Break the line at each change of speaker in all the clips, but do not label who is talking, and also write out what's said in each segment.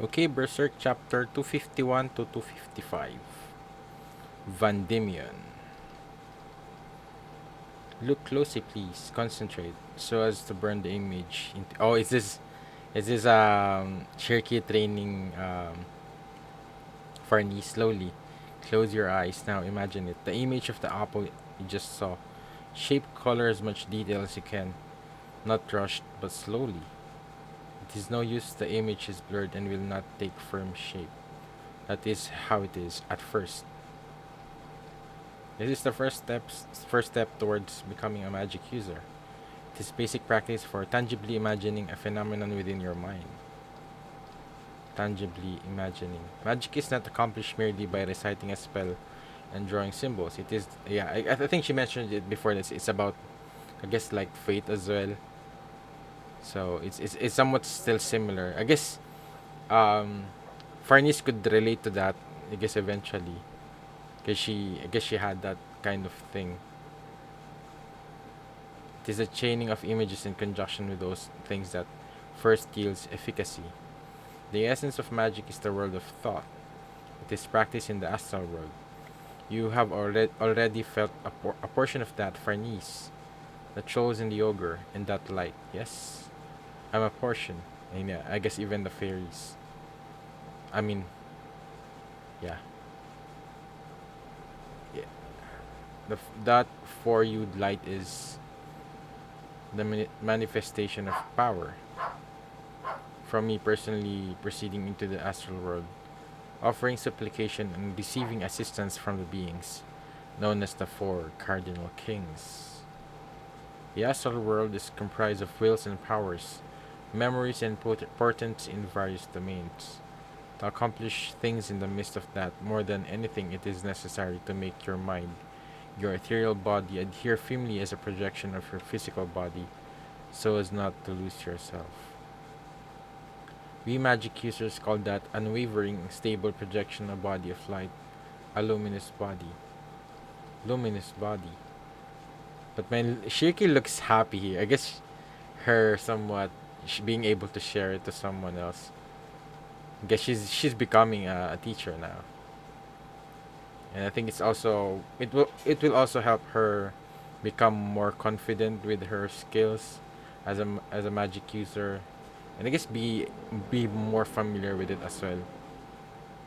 Okay, Berserk Chapter 251 to 255. Vandimion. Look closely, please. Concentrate, so as to burn the image. Oh, is this Cherokee training Farnese? Slowly. Close your eyes. Now imagine it. The image of the apple you just saw. Shape, color, as much detail as you can. Not rushed, but slowly. It is no use. The image is blurred and will not take firm shape. That is how it is at first. This is the first step towards becoming a magic user. It is basic practice for tangibly imagining a phenomenon within your mind. Tangibly imagining. Magic is not accomplished merely by reciting a spell and drawing symbols. It is, yeah, I think she mentioned it before. It's about, I guess, like fate as well. So it's somewhat still similar. Um, Farnice could relate to that. I guess eventually, I guess she had that kind of thing. It is a chaining of images in conjunction with those things that first yields efficacy. The essence of magic is the world of thought. It is practiced in the astral world. You have already felt a portion of that, Farnese, the trolls and the ogre, and that light. Yes, I'm a portion, and yeah, I guess even the fairies. I mean, yeah, yeah. That for you light is the manifestation of power. From me personally proceeding into the astral world, offering supplication and receiving assistance from the beings known as the four cardinal kings. The astral world is comprised of wills and powers, memories and portents in various domains. To accomplish things in the midst of that, more than anything, it is necessary to make your mind, your ethereal body, adhere firmly as a projection of your physical body, so as not to lose yourself. We magic users call that unwavering, stable projection of body of light, a luminous body. Luminous body. But when Shirky looks happy here, I guess her somewhat being able to share it to someone else. I guess she's becoming a teacher now, and I think it will also help her become more confident with her skills as a magic user, and I guess be more familiar with it as well.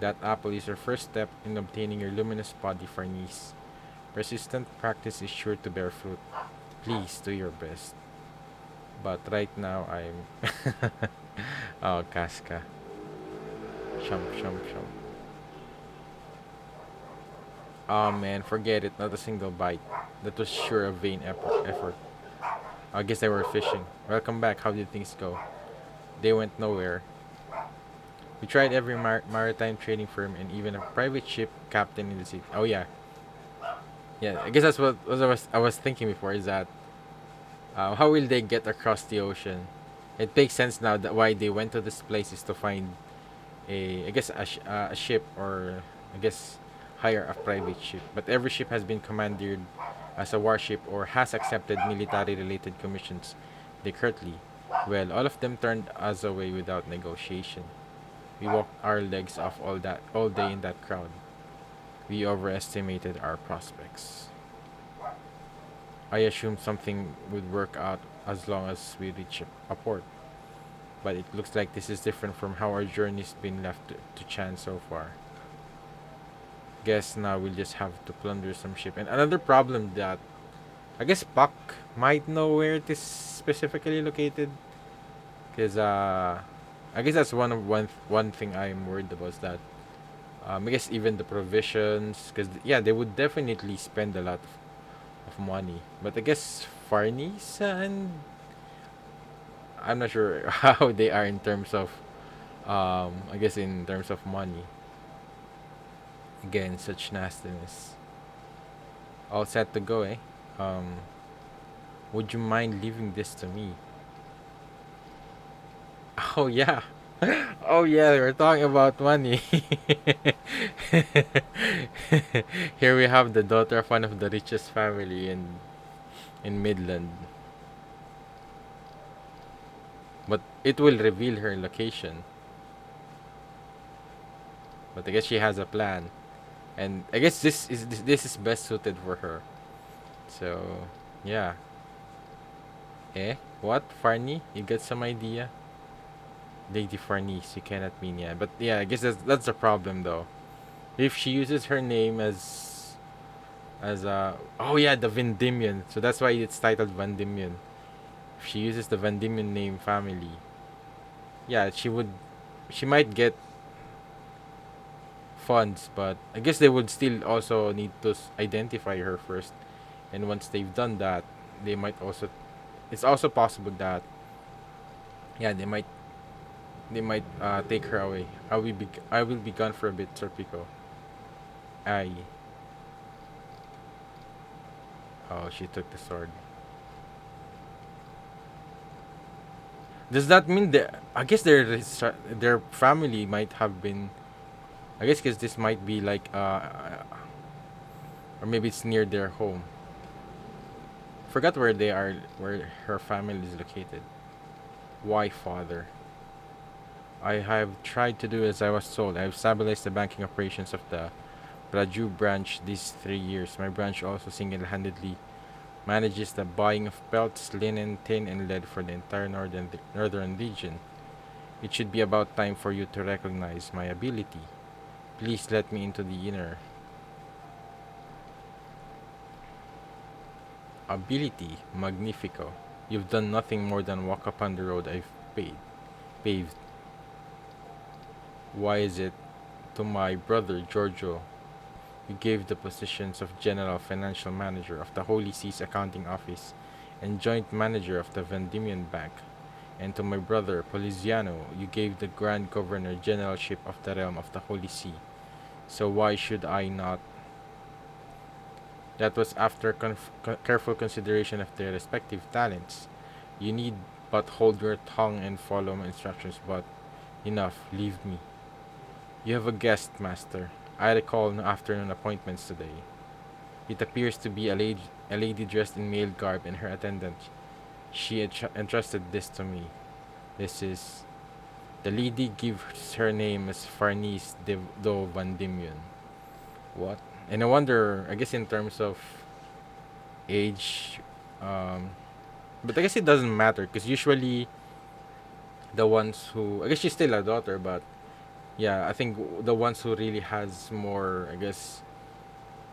That apple is your first step in obtaining your luminous body for niece. Persistent practice is sure to bear fruit. Please do your best. But right now I'm oh Casca. Shum shum shum. Oh man, forget it. Not a single bite. That was sure a vain effort. I guess they were fishing. Welcome back. How did things go? They went nowhere. We tried every maritime trading firm and even a private ship captain in the city. Oh yeah, yeah. I guess that's what I was thinking before. Is that how will they get across the ocean? It makes sense now that why they went to this place is to find I guess a ship, or I guess hire a private ship. But every ship has been commandeered as a warship or has accepted military-related commissions decurtly. Well, all of them turned us away without negotiation. We walked our legs off all day in that crowd. We overestimated our prospects. I assumed something would work out as long as we reach a port, but it looks like this is different from how our journey's been left to chance so far. Guess now we'll just have to plunder some ship. And another problem that I guess Puck might know where it is specifically located, because I guess that's one thing I'm worried about is that I guess even the provisions, because yeah, they would definitely spend a lot of money. But I guess Farnies and I'm not sure how they are in terms of I guess in terms of money. Again, such nastiness. All set to go, eh? Um, would you mind leaving this to me? Oh yeah. Oh yeah, we're talking about money. Here we have the daughter of one of the richest family in Midland, but it will reveal her location. But I guess she has a plan, and I guess this is best suited for her. So, yeah. What, Farney? You got some idea? Lady Farnese, you cannot mean, yeah. But yeah, I guess that's the problem though. If she uses her name as oh yeah, the Vendimion. So that's why it's titled Vendimion. If she uses the Vendimion name family, yeah, she might get funds, but I guess they would still also need to identify her first. And once they've done that, they might also it's also possible that yeah, they might take her away. I will be gone for a bit, Sir Pico. I Oh, she took the sword. Does that mean that I guess their family might have been I guess because this might be like or maybe it's near their home. Forgot where they are, where her family is located. Why, father? I have tried to do as I was told. I have stabilized the banking operations of the Braju branch these 3 years. My branch also single-handedly manages the buying of belts, linen, tin, and lead for the entire northern region. It should be about time for you to recognize my ability. Please let me into the inner ability. Magnifico. You've done nothing more than walk upon the road I've paved. Why is it to my brother Giorgio you gave the positions of General Financial Manager of the Holy See's Accounting Office and Joint Manager of the Vendimian Bank, and to my brother Poliziano you gave the Grand Governor Generalship of the Realm of the Holy See. So why should I not? That was after careful consideration of their respective talents. You need but hold your tongue and follow my instructions, but enough, leave me. You have a guest, master. I recall no afternoon appointments today. It appears to be a lady dressed in male garb and her attendant. She entrusted this to me. This is the lady gives her name as Farnese do Vandimion. What? And I wonder, I guess in terms of age, um, but I guess it doesn't matter because usually the ones who, I guess she's still a daughter, but yeah, I think the ones who really has more, I guess,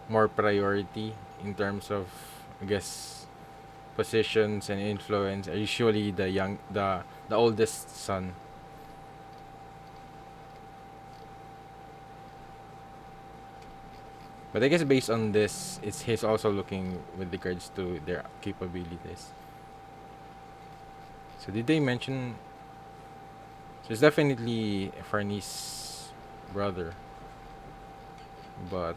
more priority in terms of, I guess, positions and influence are usually the oldest son. But I guess based on this, it's he's also looking with regards to their capabilities. So did they mention? So it's definitely Farnese brother, but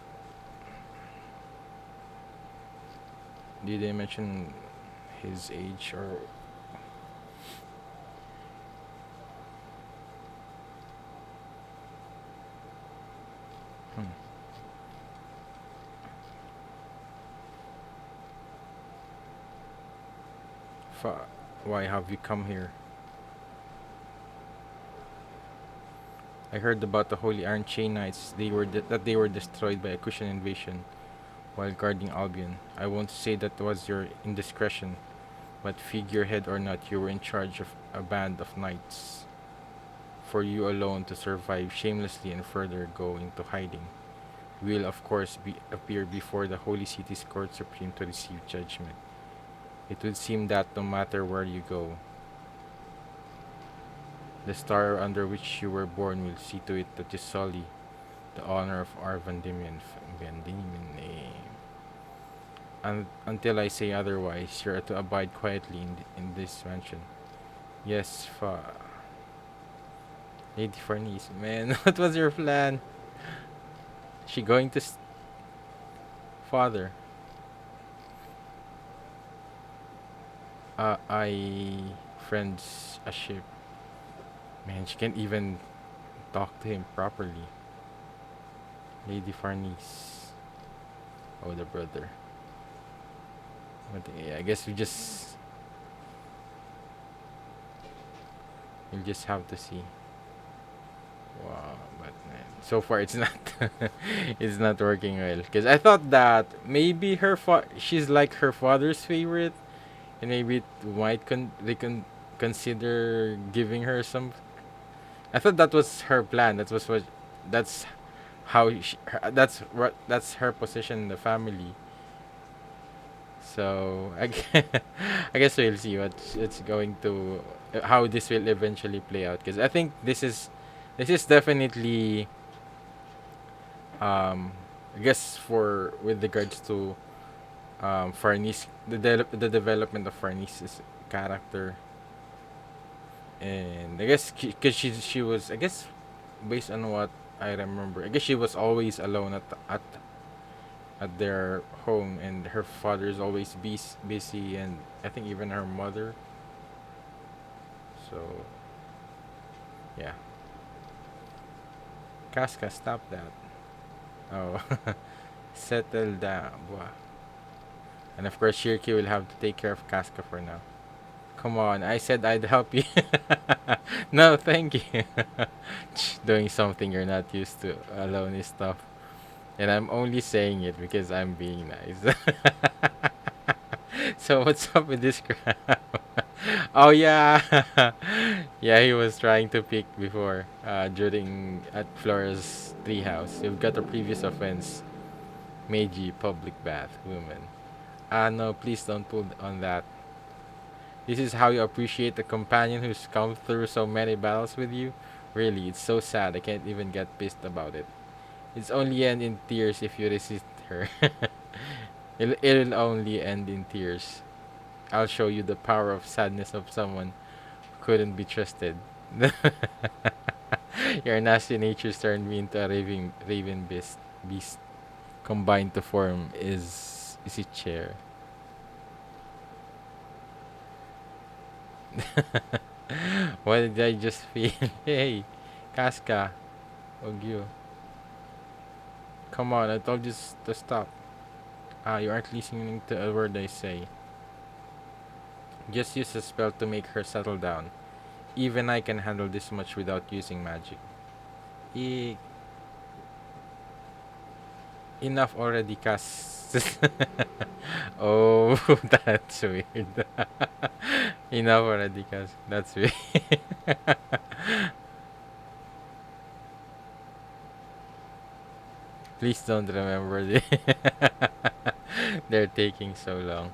did they mention his age or? Hmm. Why have you come here? I heard about the Holy Iron Chain Knights. That they were destroyed by a Kushan invasion while guarding Albion. I won't say that was your indiscretion, but figurehead or not, you were in charge of a band of knights. For you alone to survive shamelessly and further go into hiding, will of course appear before the Holy City's Court Supreme to receive judgment. It would seem that no matter where you go, the star under which you were born will see to it that you sully the honor of our Vandimian name. Until I say otherwise, you are to abide quietly in this mansion. Yes, Lady Farnese. Man, what was your plan? She going to father? I friends a ship. Man, she can't even talk to him properly. Lady Farnese. Oh, the brother. But yeah, I guess we'll just have to see. Wow, but man. So far, it's not it's not working well. Because I thought that maybe she's like her father's favorite, and maybe it might they can consider giving her some. I thought that was her plan. That's that's her position in the family. So I guess we'll see what it's going to how this will eventually play out. Because I think this is definitely um I guess for with regards to Farnese the development of Farnese's character, and I guess because she was, I guess, based on what I remember, I guess she was always alone at their home, and her father is always busy, and I think even her mother. So yeah, Casca, stop that. Oh, settle down. Blah. And of course, Shirky will have to take care of Casca for now. Come on, I said I'd help you. No, thank you. Doing something you're not used to alone is tough. And I'm only saying it because I'm being nice. So what's up with this crap? Oh yeah. Yeah, he was trying to pick before during at Flora's treehouse. You've got a previous offense. Meiji public bath woman. Ah no, please don't pull on that. This is how you appreciate a companion who's come through so many battles with you? Really, it's so sad. I can't even get pissed about it. It's only end in tears if you resist her. It'll only end in tears. I'll show you the power of sadness of someone who couldn't be trusted. Your nasty natures turned me into a raven beast combined to form is a chair. What did I just feel? Hey, Casca, Ogyo. Come on, I told you to stop. Ah, you aren't listening to a word I say. Just use a spell to make her settle down. Even I can handle this much without using magic. E- Enough already, Cas. Oh, that's weird. Enough already, Cas. That's weird. Please don't remember they're taking so long.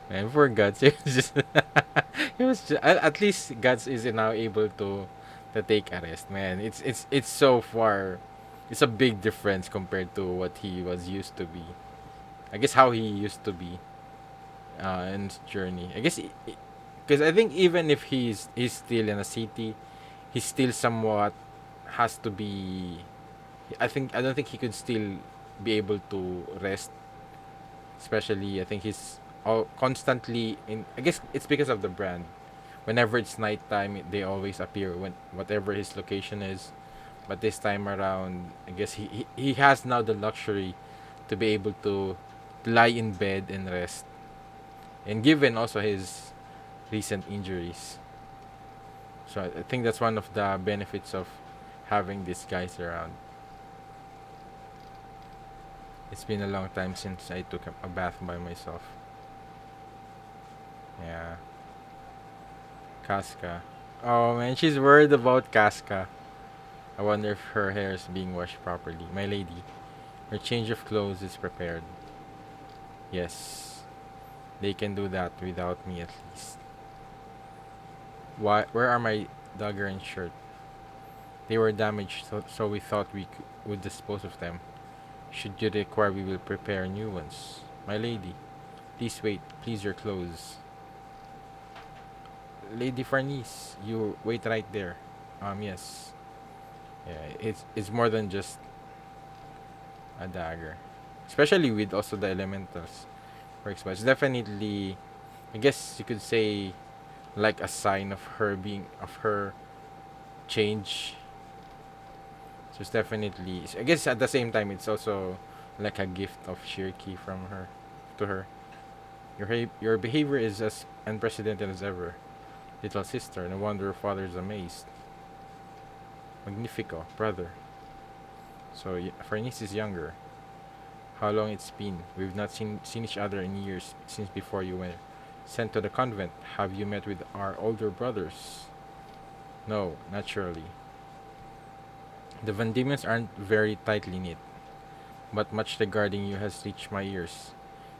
Man, for Guts, it was just it was just, at least Guts is now able to take a rest. Man, it's so far. It's a big difference compared to what he was used to be. I guess how he used to be in his journey. I guess because I think even if he's still in a city, he still somewhat has to be. I don't think he could still be able to rest. Especially, I think he's all constantly in. I guess it's because of the brand. Whenever it's nighttime, they always appear when whatever his location is. But this time around, I guess he has now the luxury to be able to lie in bed and rest. And given also his recent injuries, so I think that's one of the benefits of having these guys around. It's been a long time since I took a bath by myself. Yeah, Casca. Oh man, she's worried about Casca. I wonder if her hair is being washed properly. My lady, her change of clothes is prepared. Yes, they can do that without me at least. Why? Where are my dagger and shirt? They were damaged, so we thought would dispose of them. Should you require, we will prepare new ones. My lady, please wait. Please your clothes. Lady Farnese, you wait right there. Yes. Yeah, it's more than just a dagger. Especially with also the elementals. Works, but it's definitely, I guess you could say, like a sign of her change. So it's definitely, I guess at the same time, it's also like a gift of Shirky from her to her. Your behavior is as unprecedented as ever, little sister. No wonder your father is amazed. Magnifico, brother. So Farnese is younger. How long it's been? We've not seen each other in years since before you were sent to the convent. Have you met with our older brothers? No, naturally. The Vandemians aren't very tightly knit, but much regarding you has reached my ears.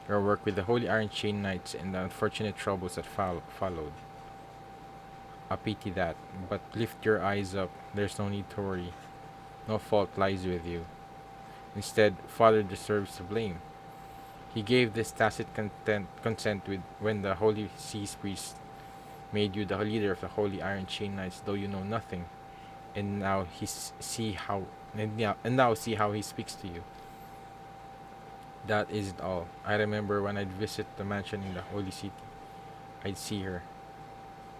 Your work with the Holy Iron Chain Knights and the unfortunate troubles that followed. I pity that, but lift your eyes up. There's no need to worry. No fault lies with you. Instead, Father deserves the blame. He gave this tacit consent with when the Holy Seas priest made you the leader of the Holy Iron Chain Knights, though you know nothing. And now see how he speaks to you. That isn't all. I remember when I'd visit the mansion in the Holy City. I'd see her.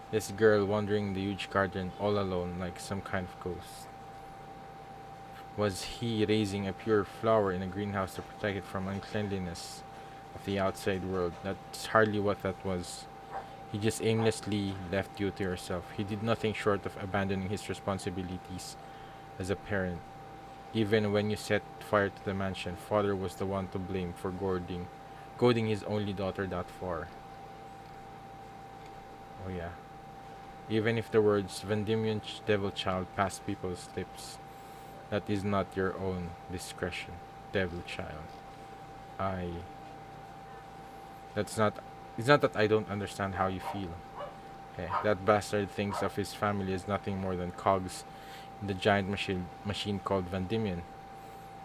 This girl wandering the huge garden all alone like some kind of ghost. Was he raising a pure flower in a greenhouse to protect it from uncleanliness of the outside world? That's hardly what that was. He just aimlessly left you to yourself. He did nothing short of abandoning his responsibilities as a parent. Even when you set fire to the mansion, Father was the one to blame for goading his only daughter that far. Oh yeah. Even if the words Vendimian devil child pass people's lips, that is not your own discretion, devil child. I. That's not. It's not that I don't understand how you feel. That bastard thinks of his family as nothing more than cogs in the giant machine called Vandimian.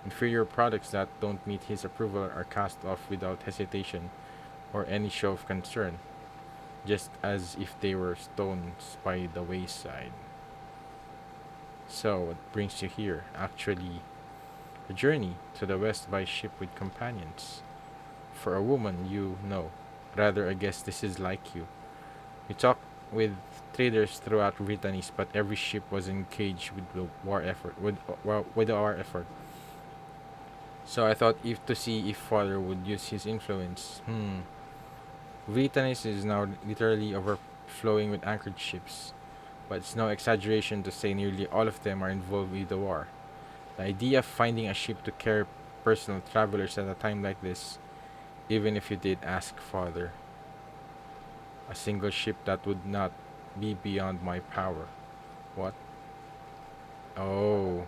Inferior products that don't meet his approval are cast off without hesitation or any show of concern, just as if they were stones by the wayside. So, what brings you here? Actually, a journey to the west by ship with companions. For a woman, you know. Rather, I guess this is like you. We talked with traders throughout Brittany, but every ship was engaged with the war effort. With the war effort. So I thought if to see if Father would use his influence. Brittany is now literally overflowing with anchored ships, but it's no exaggeration to say nearly all of them are involved with the war. The idea of finding a ship to carry personal travelers at a time like this, even if you did ask Father, a single ship that would not be beyond my power. What? Oh,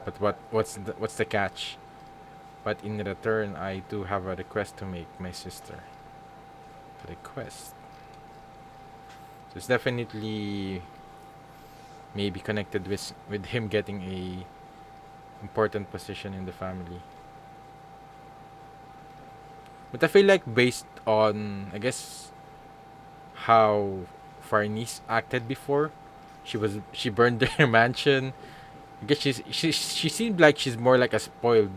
but what's the catch? But in return, I do have a request to make, my sister. A request. So it's definitely maybe connected with him getting a important position in the family. But I feel like based on I guess how Farnese acted before, she burned their mansion. I guess she seemed like she's more like a spoiled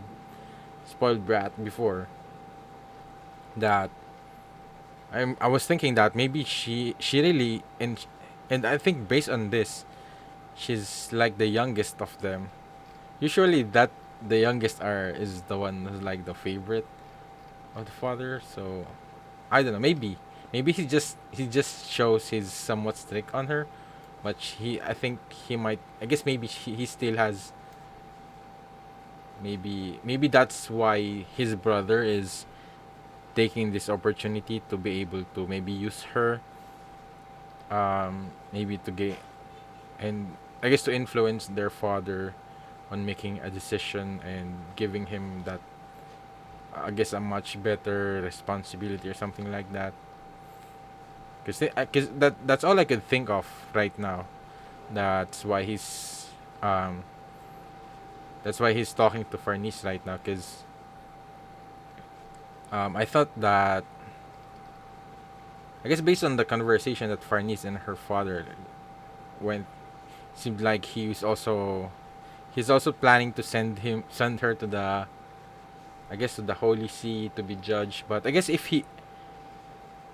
brat before. That I was thinking that maybe she really and I think based on this, she's like the youngest of them. Usually that the youngest are is the one who's like the favorite of the father. So I don't know. Maybe he just shows he's somewhat strict on her, but I think he might. I guess maybe he still has. Maybe that's why his brother is taking this opportunity to be able to maybe use her. Maybe to get and I guess to influence their father on making a decision and giving him that I guess a much better responsibility or something like that. Cause that's all I could think of right now. That's why he's um that's why he's talking to Farnese right now. Cause I thought that I guess based on the conversation that Farnese and her father went, seemed like he's also planning to send her to the I guess to the Holy See to be judged. But I guess if he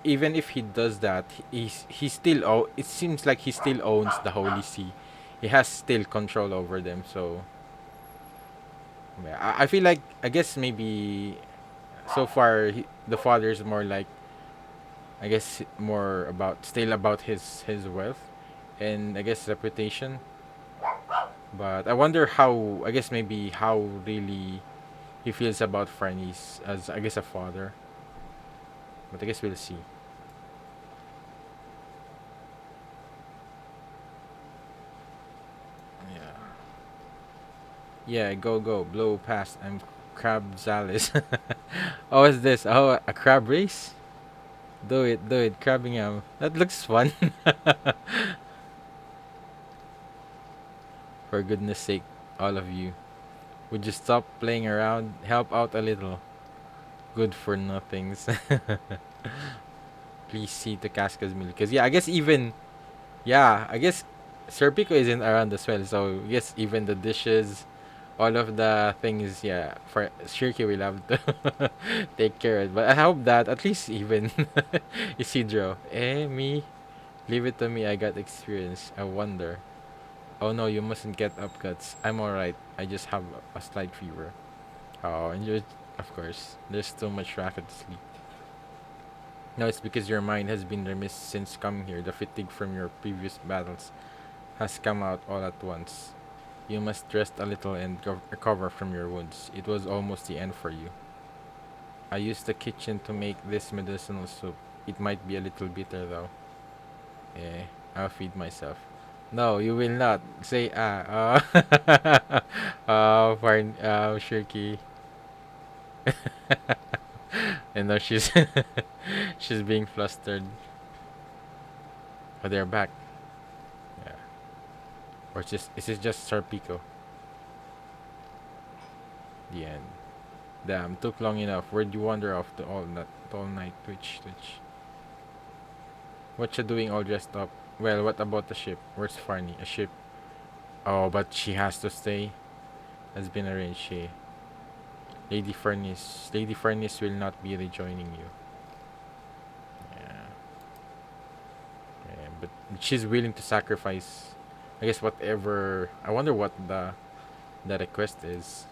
even if he does that, he still it seems like he still owns the Holy See. He has still control over them. So yeah, I feel like I guess maybe so far the father is more like I guess more about still about his wealth and I guess reputation. But I wonder how. I guess maybe how really he feels about Farnese as I guess a father. But I guess we'll see. Yeah. Yeah, go go, blow past. I'm Crab Zalis. Oh, what's this? Oh, a crab race? Do it, Crabbingham. That looks fun. For goodness sake, all of you. Would you stop playing around? Help out a little. Good for nothings. Please see to Casca's meal. Because, yeah, I guess even. Yeah, I guess Serpico isn't around as well. So, yes, even the dishes, all of the things, yeah, for Shirky will have to take care of it. But I hope that at least even Isidro. Me? Leave it to me. I got experience. I wonder. Oh no, you mustn't get upcuts. I'm alright. I just have a slight fever. Oh, and you're, of course, there's too much racket to sleep. No, it's because your mind has been remiss since coming here. The fatigue from your previous battles has come out all at once. You must rest a little and recover from your wounds. It was almost the end for you. I used the kitchen to make this medicinal soup. It might be a little bitter though. Eh, I'll feed myself. No, you will not. Say fine, Shirky. And now she's she's being flustered. Oh, they're back. Yeah. Or just is it just Sarpico? The end. Damn, took long enough. Where'd you wander off to all night? Twitch. What you doing all dressed up? Well, what about the ship? Where's Farney? A ship? Oh, but she has to stay. Has been arranged. Lady Furnace will not be rejoining you. Yeah. Yeah, but she's willing to sacrifice. I guess whatever. I wonder what the request is.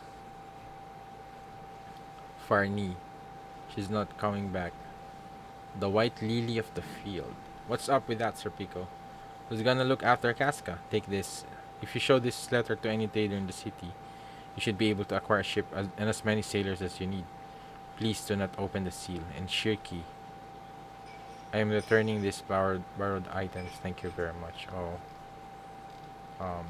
Farney. She's not coming back. The white lily of the field. What's up with that, Sir Pico? Who's gonna look after Casca? Take this. If you show this letter to any trader in the city, you should be able to acquire a ship and as many sailors as you need. Please do not open the seal. And Shirky, I am returning these borrowed items. Thank you very much. Um.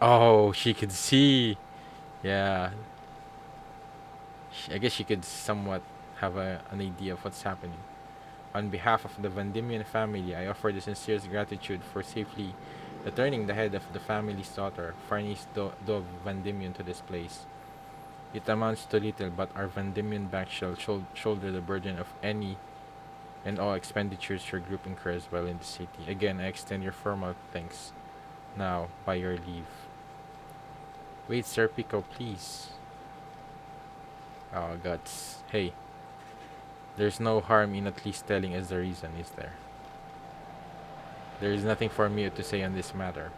Oh, she could see. Yeah. I guess she could somewhat have an idea of what's happening. On behalf of the Vandimian family, I offer the sincerest gratitude for safely returning the head of the family's daughter, Farnese Dove Vandimian, to this place. It amounts to little, but our Vandimian bank shall shoulder the burden of any and all expenditures your group incurs while in the city. Again, I extend your formal thanks. Now, by your leave. Wait, Sir Pico, please. Oh, guts. Hey, there's no harm in at least telling us the reason, is there? There is nothing for me to say on this matter.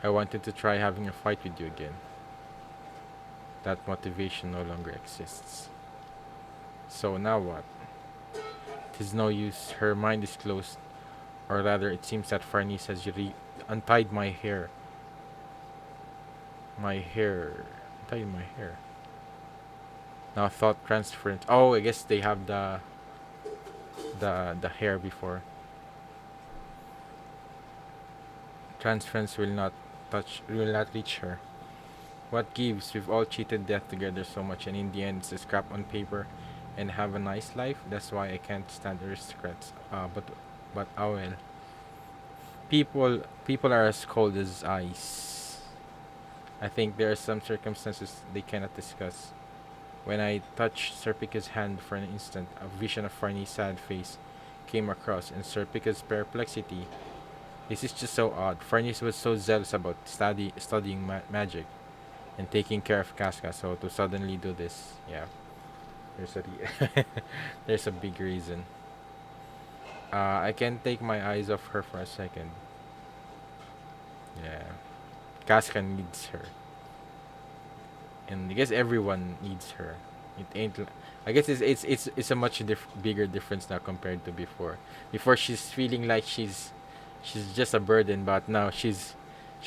I wanted to try having a fight with you again. That motivation no longer exists. So now what? Tis no use. Her mind is closed. Or rather, it seems that Farnese has untied my hair. Untied my hair. Now thought transference. Oh, I guess they have the hair before. Transference will not reach her. What gives? We've all cheated death together so much, and in the end, it's a scrap on paper, and have a nice life. That's why I can't stand aristocrats. But oh well. People are as cold as ice. I think there are some circumstances they cannot discuss. When I touched Serpica's hand for an instant, a vision of Farney's sad face came across, and Serpica's perplexity. This is just so odd. Farnese was so zealous about studying magic and taking care of Casca, so to suddenly do this, yeah, there's there's a big reason. I can't take my eyes off her for a second. Yeah, Casca needs her, and I guess everyone needs her. It ain't. I guess it's a much bigger difference now compared to before. Before she's feeling like she's just a burden, but now she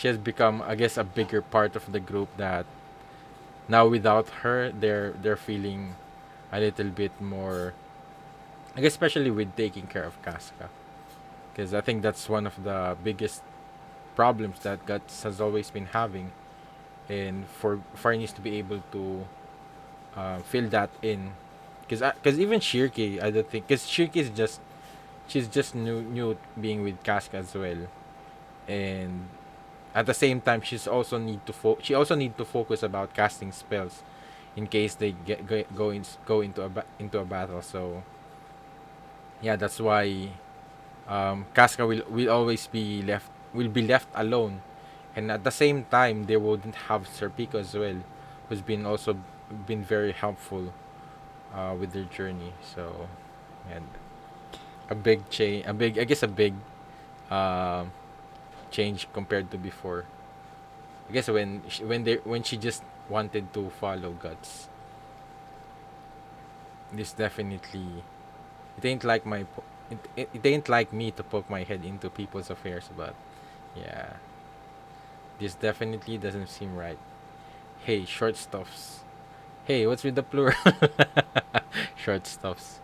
has become, I guess, a bigger part of the group. That now without her, they're feeling a little bit more. I guess especially with taking care of Casca, because I think that's one of the biggest problems that Guts has always been having, and for Farnies to be able to fill that in, because even Shirky, I don't think, because Shirky is just she's just new being with Casca as well, and at the same time she also need to focus about casting spells in case they go into into a battle. So yeah, that's why Casca will always be left alone, and at the same time they wouldn't have Serpico as well, who's been also been very helpful with their journey. So and a big change, a big, I guess, a big um change compared to before. I guess when she just wanted to follow Guts, this definitely it ain't like it ain't like me to poke my head into people's affairs, but yeah, this definitely doesn't seem right. Hey, short stuffs. Hey, what's with the plural? Short stuffs.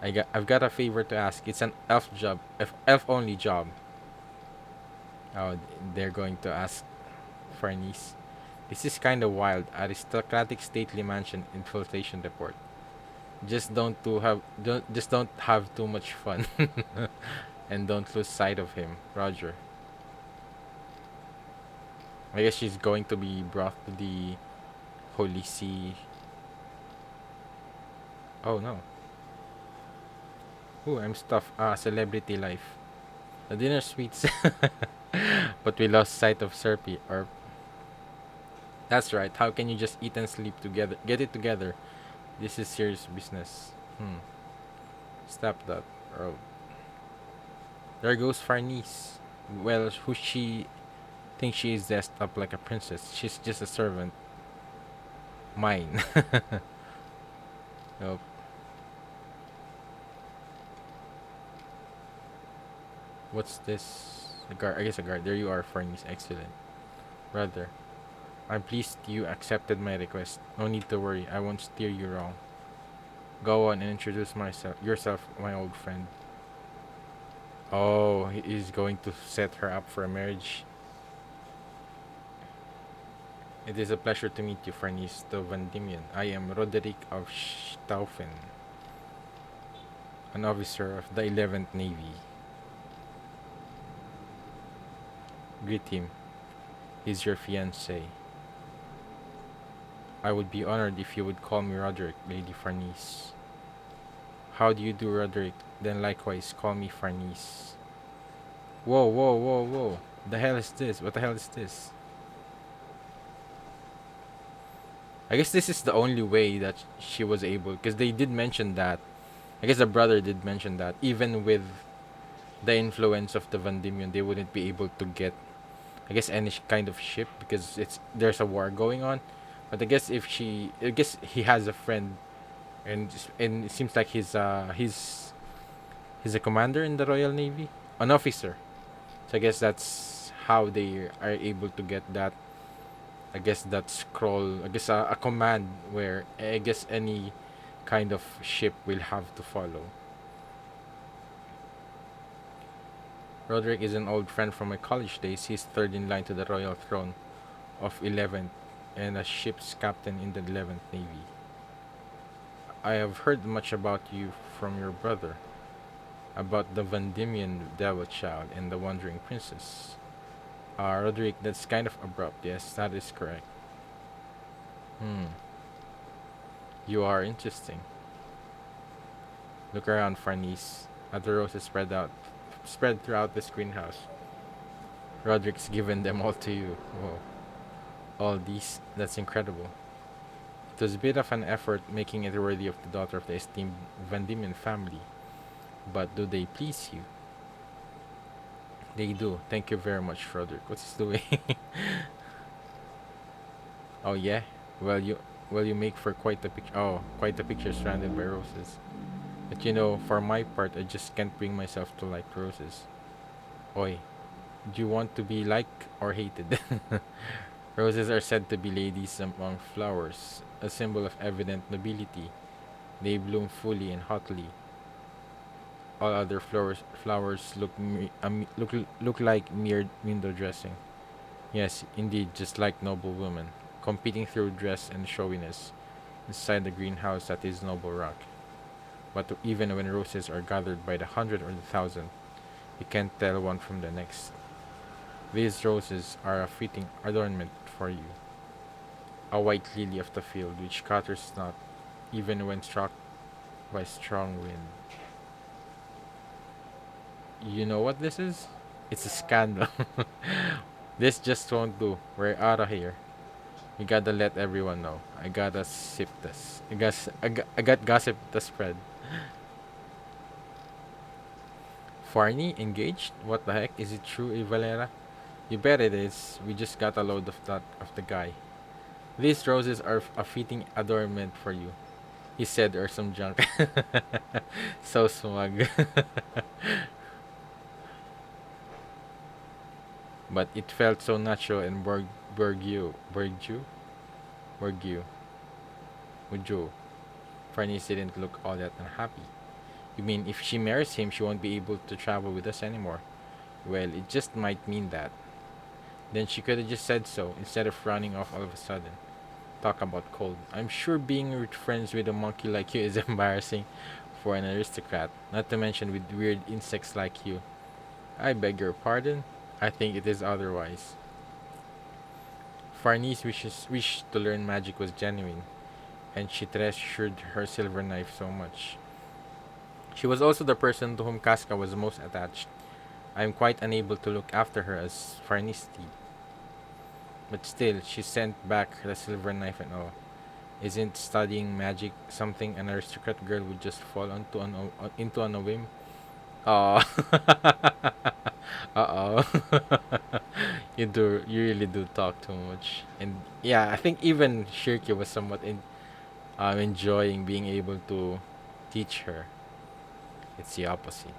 I've got a favor to ask. It's an elf job, elf only job. Oh, they're going to ask Farnice. This is kind of wild. Aristocratic stately mansion infiltration report. Just don't have too much fun, and don't lose sight of him, Roger. I guess she's going to be brought to the Holy See. Oh no. Ooh, I'm stuffed. Ah, celebrity life. The dinner sweets, but we lost sight of Serpy. Or that's right. How can you just eat and sleep together? Get it together. This is serious business. Hmm. Stop that. Oh, there goes Farnice. Well, who she thinks she is dressed up like a princess. She's just a servant. Mine. Nope. What's this? A guard. I guess a guard. There you are, Farnice. Excellent. Brother, I'm pleased you accepted my request. No need to worry. I won't steer you wrong. Go on and introduce yourself, my old friend. Oh, he is going to set her up for a marriage. It is a pleasure to meet you, Farnice de Vandimian. I am Roderick of Staufen, an officer of the 11th Navy. Greet him. He's your fiancé. I would be honored if you would call me Roderick, Lady Farnice. How do you do, Roderick? Then likewise, call me Farnice. Whoa, whoa, whoa, whoa. The hell is this? What the hell is this? I guess this is the only way that she was able, because they did mention that. I guess the brother did mention that even with the influence of the Vandimion, they wouldn't be able to get, I guess, any kind of ship because there's a war going on. But I guess he has a friend, and it seems like he's a commander in the Royal Navy, an officer. So I guess that's how they are able to get that. I guess that scroll. I guess a command where I guess any kind of ship will have to follow. Roderick is an old friend from my college days. He's third in line to the royal throne of 11th and a ship's captain in the 11th Navy. I have heard much about you from your brother, about the Vandimian devil child and the wandering princess. Roderick, that's kind of abrupt. Yes, that is correct. Hmm, you are interesting. Look around, Farnice, at the roses spread throughout this greenhouse. Roderick's given them all to you. Whoa. All these, that's incredible. It was a bit of an effort making it worthy of the daughter of the esteemed Vandimian family. But do they please you? They do. Thank you very much, Roderick. What's he doing? Oh yeah? Well you make for quite a picture. Oh, quite a picture surrounded by roses. But for my part, I just can't bring myself to like roses. Oi, do you want to be liked or hated? Roses are said to be ladies among flowers, a symbol of evident nobility. They bloom fully and hotly. All other flowers look like mere window dressing. Yes, indeed, just like noble women, competing through dress and showiness inside the greenhouse that is Noble Rock. But even when roses are gathered by the hundred or the thousand, you can't tell one from the next. These roses are a fitting adornment for you, a white lily of the field which scatters not, even when struck by strong wind. You know what this is? It's a scandal. This just won't do. We're out of here. We gotta let everyone know. I gotta sip this. I got gossip to spread. Farney engaged? What the heck? Is it true, Valera? You bet it is. We just got a load of the guy. These roses are a fitting adornment for you. He said, or some junk. So smug. But it felt so natural and Borgio, Mujo. Farnese didn't look all that unhappy. You mean if she marries him, she won't be able to travel with us anymore? Well, it just might mean that. Then she could have just said so instead of running off all of a sudden. Talk about cold. I'm sure being friends with a monkey like you is embarrassing for an aristocrat, not to mention with weird insects like you. I beg your pardon? I think it is otherwise. Farnese wish to learn magic was genuine, and she treasured her silver knife so much. She was also the person to whom Casca was most attached. I am quite unable to look after her as Farnese did. But still, she sent back the silver knife and all. Isn't studying magic something an aristocrat girl would just fall into on a whim? Oh, uh oh. You really do talk too much. And yeah, I think even Shirky was somewhat enjoying being able to teach her. It's the opposite.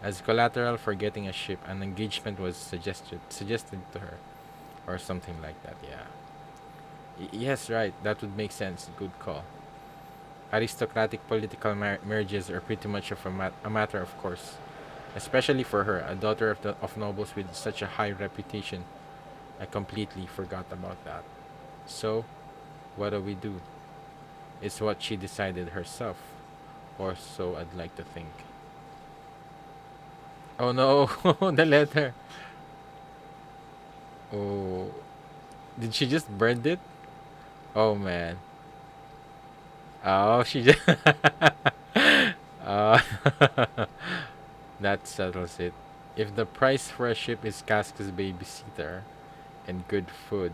As collateral for getting a ship, an engagement was suggested to her, or something like that. Yeah. Yes, right. That would make sense. Good call. Aristocratic political marriages are pretty much of a matter of course, especially for her, a daughter of nobles with such a high reputation. I completely forgot about that. So, what do we do? It's what she decided herself, or so I'd like to think. Oh no, the letter. Oh, did she just burn it? Oh man. Oh, she just. uh, that settles it. If the price for a ship is Casca's babysitter and good food,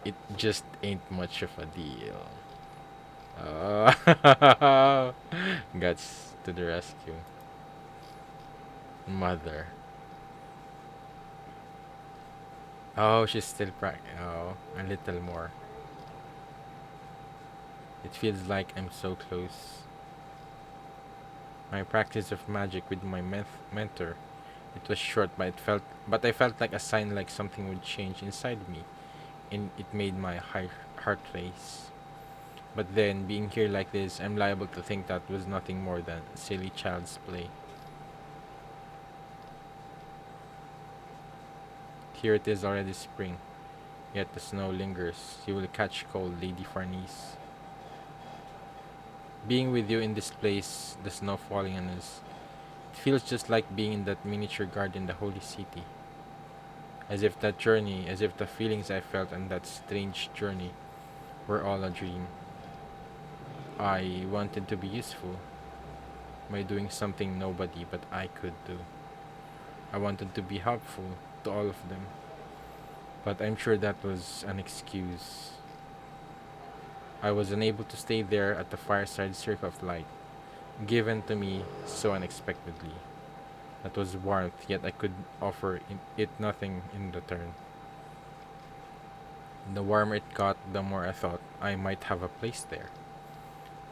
it just ain't much of a deal. Oh, guts to the rescue. Mother. Oh, she's still Oh, a little more. It feels like I'm so close. My practice of magic with my mentor. It was short, but I felt like a sign, like something would change inside me, and it made my heart race. But then, being here like this, I'm liable to think that was nothing more than silly child's play. Here it is already spring, yet the snow lingers. You will catch cold, Lady Farnese. Being with you in this place, the snow falling on us, it feels just like being in that miniature garden in the holy city. As if the feelings I felt on that strange journey were all a dream. I wanted to be useful by doing something nobody but I could do. I wanted to be helpful to all of them, but I'm sure that was an excuse. I was unable to stay there at the fireside circle of light, given to me so unexpectedly. That was warmth, yet I could offer it nothing in return. The warmer it got, the more I thought I might have a place there,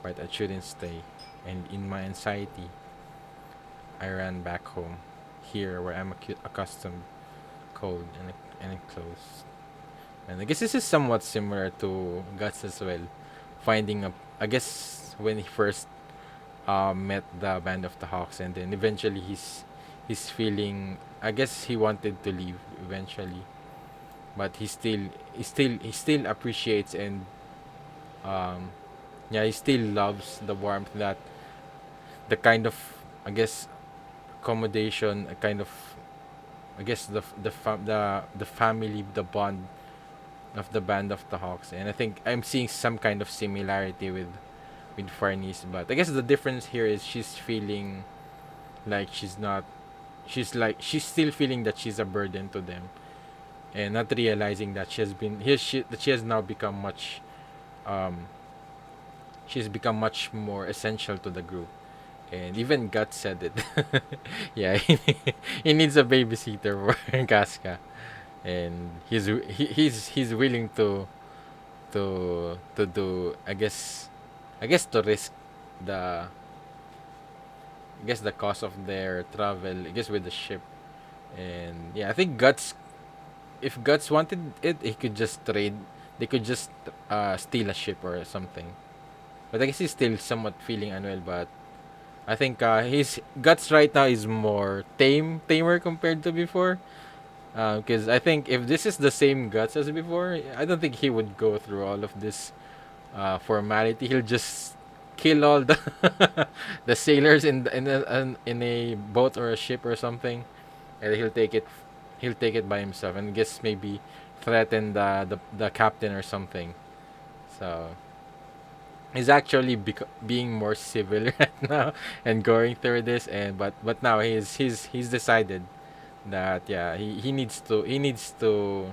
but I shouldn't stay. And in my anxiety, I ran back home. here where I'm accustomed, cold and enclosed. And I guess this is somewhat similar to Guts as well. Finding a, I guess when he first met the Band of the Hawks, and then eventually he's feeling. I guess he wanted to leave eventually, but he still appreciates and um yeah, he still loves the warmth that the kind of, I guess, accommodation, a kind of, I guess, the family, the bond of the Band of the Hawks. And I think I'm seeing some kind of similarity with Farnese, but I guess the difference here is she's feeling like she's not, she's still feeling that she's a burden to them, and not realizing that that she has now become much, um she's become much more essential to the group. And even Gut said it. Yeah, he needs a babysitter for Casca, and he's willing to do, I guess to risk the, I guess, the cost of their travel, I guess, with the ship. And yeah, I think Guts, if Guts wanted it, he could just trade. They could just steal a ship or something. But I guess he's still somewhat feeling unwell. But I think his Guts right now is more tamer compared to before. Because I think if this is the same Guts as before, I don't think he would go through all of this formality. He'll just kill all the the sailors in a boat or a ship or something, and he'll take it by himself, and guess maybe threaten the captain or something. So he's actually being more civil right now and going through this. And but now he's decided that, yeah, he needs to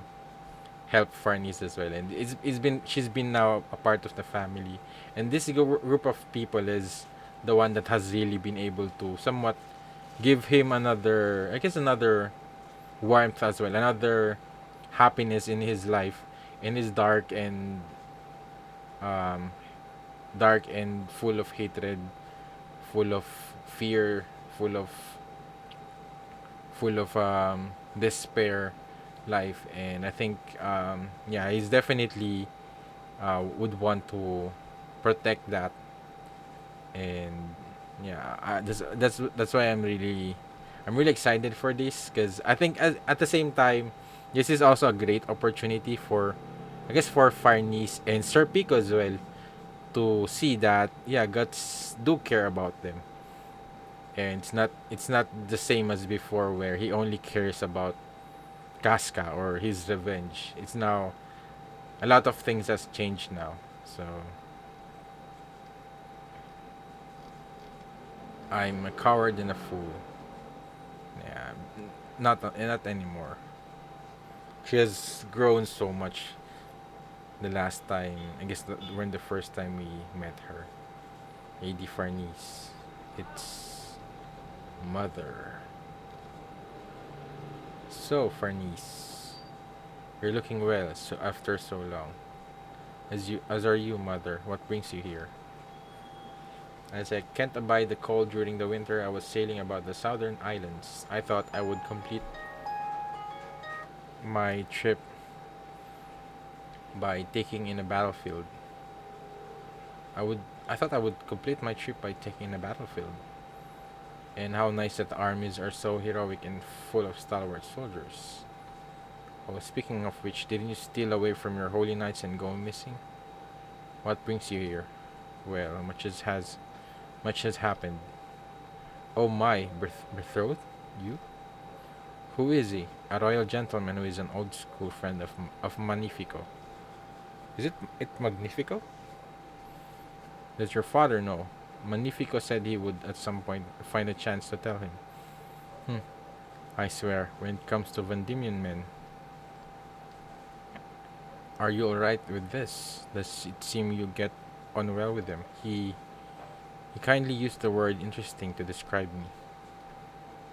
help Farnese as well. And it's been she's been now a part of the family, and this group of people is the one that has really been able to somewhat give him another, I guess, another warmth as well, another happiness in his life, in his um dark and full of hatred, full of fear, full of despair life. And I think, yeah, he's definitely would want to protect that. And yeah, that's why I'm really excited for this, because I think at the same time, this is also a great opportunity for, I guess, for Farnese and Sir Pico as well, to see that, yeah, Guts do care about them. And it's not the same as before, where he only cares about Casca or his revenge. It's now a lot of things has changed now. So I'm a coward and a fool. Yeah, not anymore. She has grown so much the last time. I guess when the first time we met her, Lady Farnese. It's mother. So Farnese, you're looking well. So after so long, as are you, mother. What brings you here? As I can't abide the cold during the winter, I was sailing about the southern islands. I thought I would complete my trip by taking in a battlefield. I thought I would complete my trip by taking in a battlefield. And how nice that the armies are so heroic and full of stalwart soldiers. Oh, speaking of which, didn't you steal away from your holy knights and go missing? What brings you here? Well, much has happened. Oh my, betrothed? You? Who is he? A royal gentleman who is an old school friend of Magnifico. Is it Magnifico? Does your father know? Magnifico said he would at some point find a chance to tell him. Hmm. I swear, when it comes to Vendimian men, are you alright with this? Does it seem you get on well with him? He kindly used the word interesting to describe me.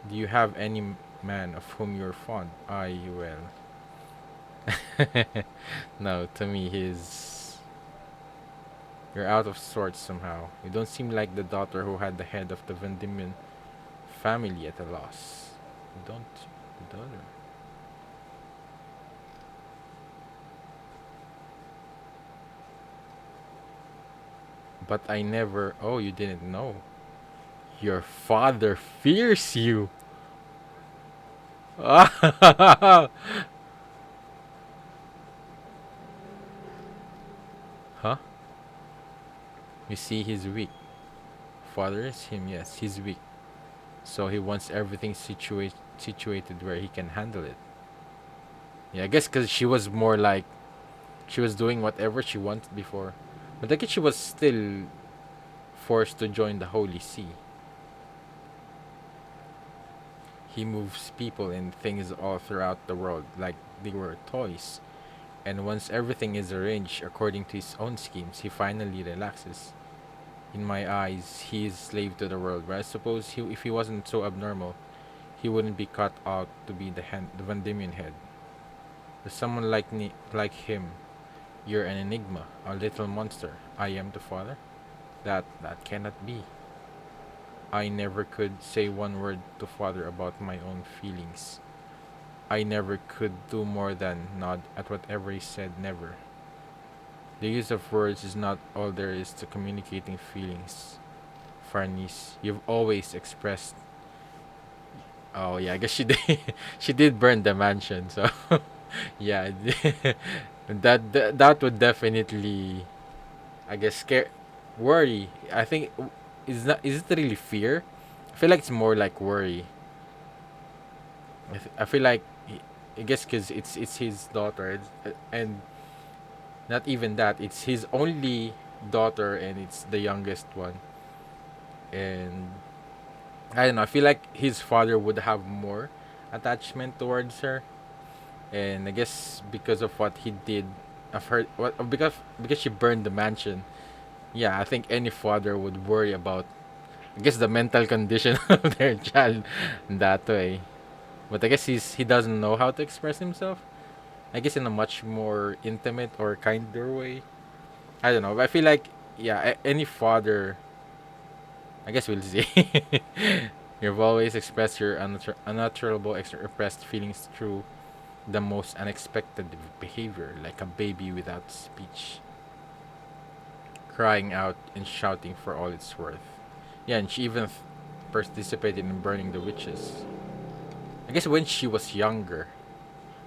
Do you have any man of whom you're fond? I, well. No, to me, you're out of sorts somehow. You don't seem like the daughter who had the head of the Vendimian family at a loss. Don't the daughter. But I never. Oh, you didn't know. Your father fears you. Huh? You see, he's weak. Father is him. Yes, he's weak. So he wants everything situated where he can handle it. Yeah, I guess because she was more like she was doing whatever she wanted before, but I guess she was still forced to join the Holy See. He moves people and things all throughout the world like they were toys. And once everything is arranged according to his own schemes, he finally relaxes. In my eyes, he is slave to the world. But I suppose if he wasn't so abnormal, he wouldn't be cut out to be the Vandemian head. For someone like him, you're an enigma, a little monster. I am the father. That cannot be. I never could say one word to father about my own feelings. I never could do more than nod at whatever he said. Never. The use of words is not all there is to communicating feelings. Farnese, you've always expressed. Oh yeah, I guess she did. She did burn the mansion, so yeah, that would definitely, I guess, scare, worry. I think is not is it really fear? I feel like it's more like worry. I feel like I guess because it's his daughter, and not even that, it's his only daughter, and it's the youngest one, and I don't know. I feel like his father would have more attachment towards her, and I guess because of what he did, of her, what because she burned the mansion. Yeah, I think any father would worry about, I guess, the mental condition of their child that way. But I guess he doesn't know how to express himself. I guess in a much more intimate or kinder way. I don't know. But I feel like, yeah, any father. I guess we'll see. You've always expressed your unutterable repressed feelings through the most unexpected behavior, like a baby without speech, crying out and shouting for all it's worth. Yeah, and she even participated in burning the witches. I guess when she was younger,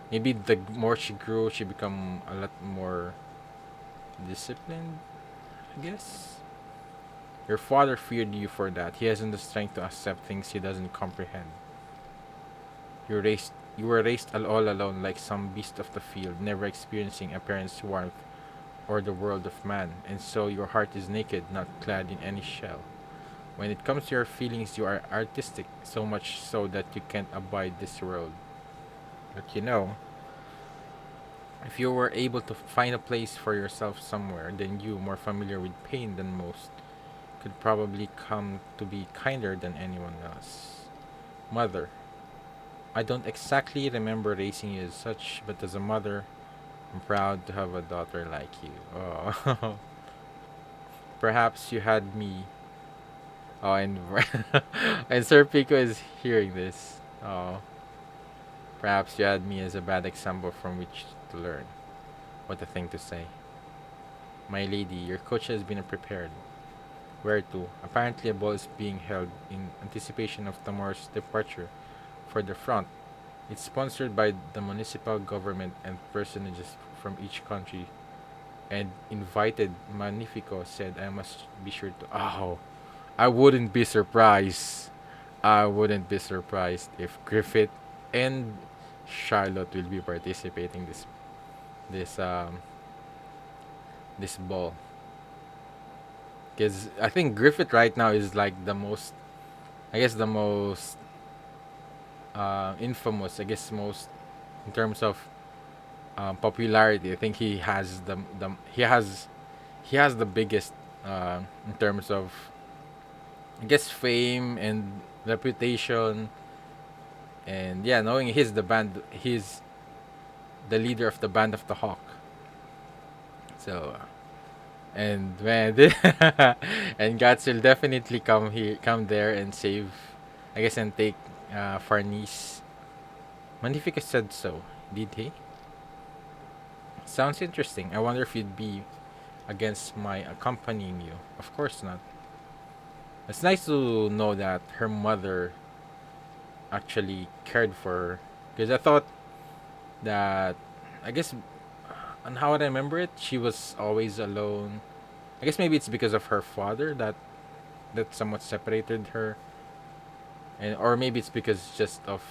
maybe the more she grew, she become a lot more disciplined. I guess your father feared you for that. He hasn't the strength to accept things he doesn't comprehend. You were raised all alone like some beast of the field, never experiencing a parent's warmth or the world of man, and so your heart is naked, not clad in any shell. When it comes to your feelings, you are artistic, so much so that you can't abide this world. But if you were able to find a place for yourself somewhere, then you, more familiar with pain than most, could probably come to be kinder than anyone else. Mother, I don't exactly remember raising you as such, but as a mother, I'm proud to have a daughter like you. Oh, perhaps you had me. Oh, and and Sir Pico is hearing this. Oh, perhaps you had me as a bad example from which to learn. What a thing to say. My lady, your coach has been prepared. Where to? Apparently, a ball is being held in anticipation of tomorrow's departure for the front. It's sponsored by the municipal government and personages from each country. And invited Magnifico said I must be sure to. Oh, I wouldn't be surprised. I wouldn't be surprised if Griffith and Charlotte will be participating this um this ball. Because I think Griffith right now is like the most, I guess, the most infamous. I guess most in terms of popularity. I think he has the biggest in terms of, I guess, fame and reputation. And yeah, knowing he's the leader of the band of the Hawk. So and man, and Guts will definitely come there and save, I guess, and take Farnese. Magnifica said so. Did he? Sounds interesting. I wonder if you'd be against my accompanying you. Of course not. It's nice to know that her mother actually cared for her. Because I thought that, I guess, on how I remember it, she was always alone. I guess maybe it's because of her father that somewhat separated her, and or maybe it's because just of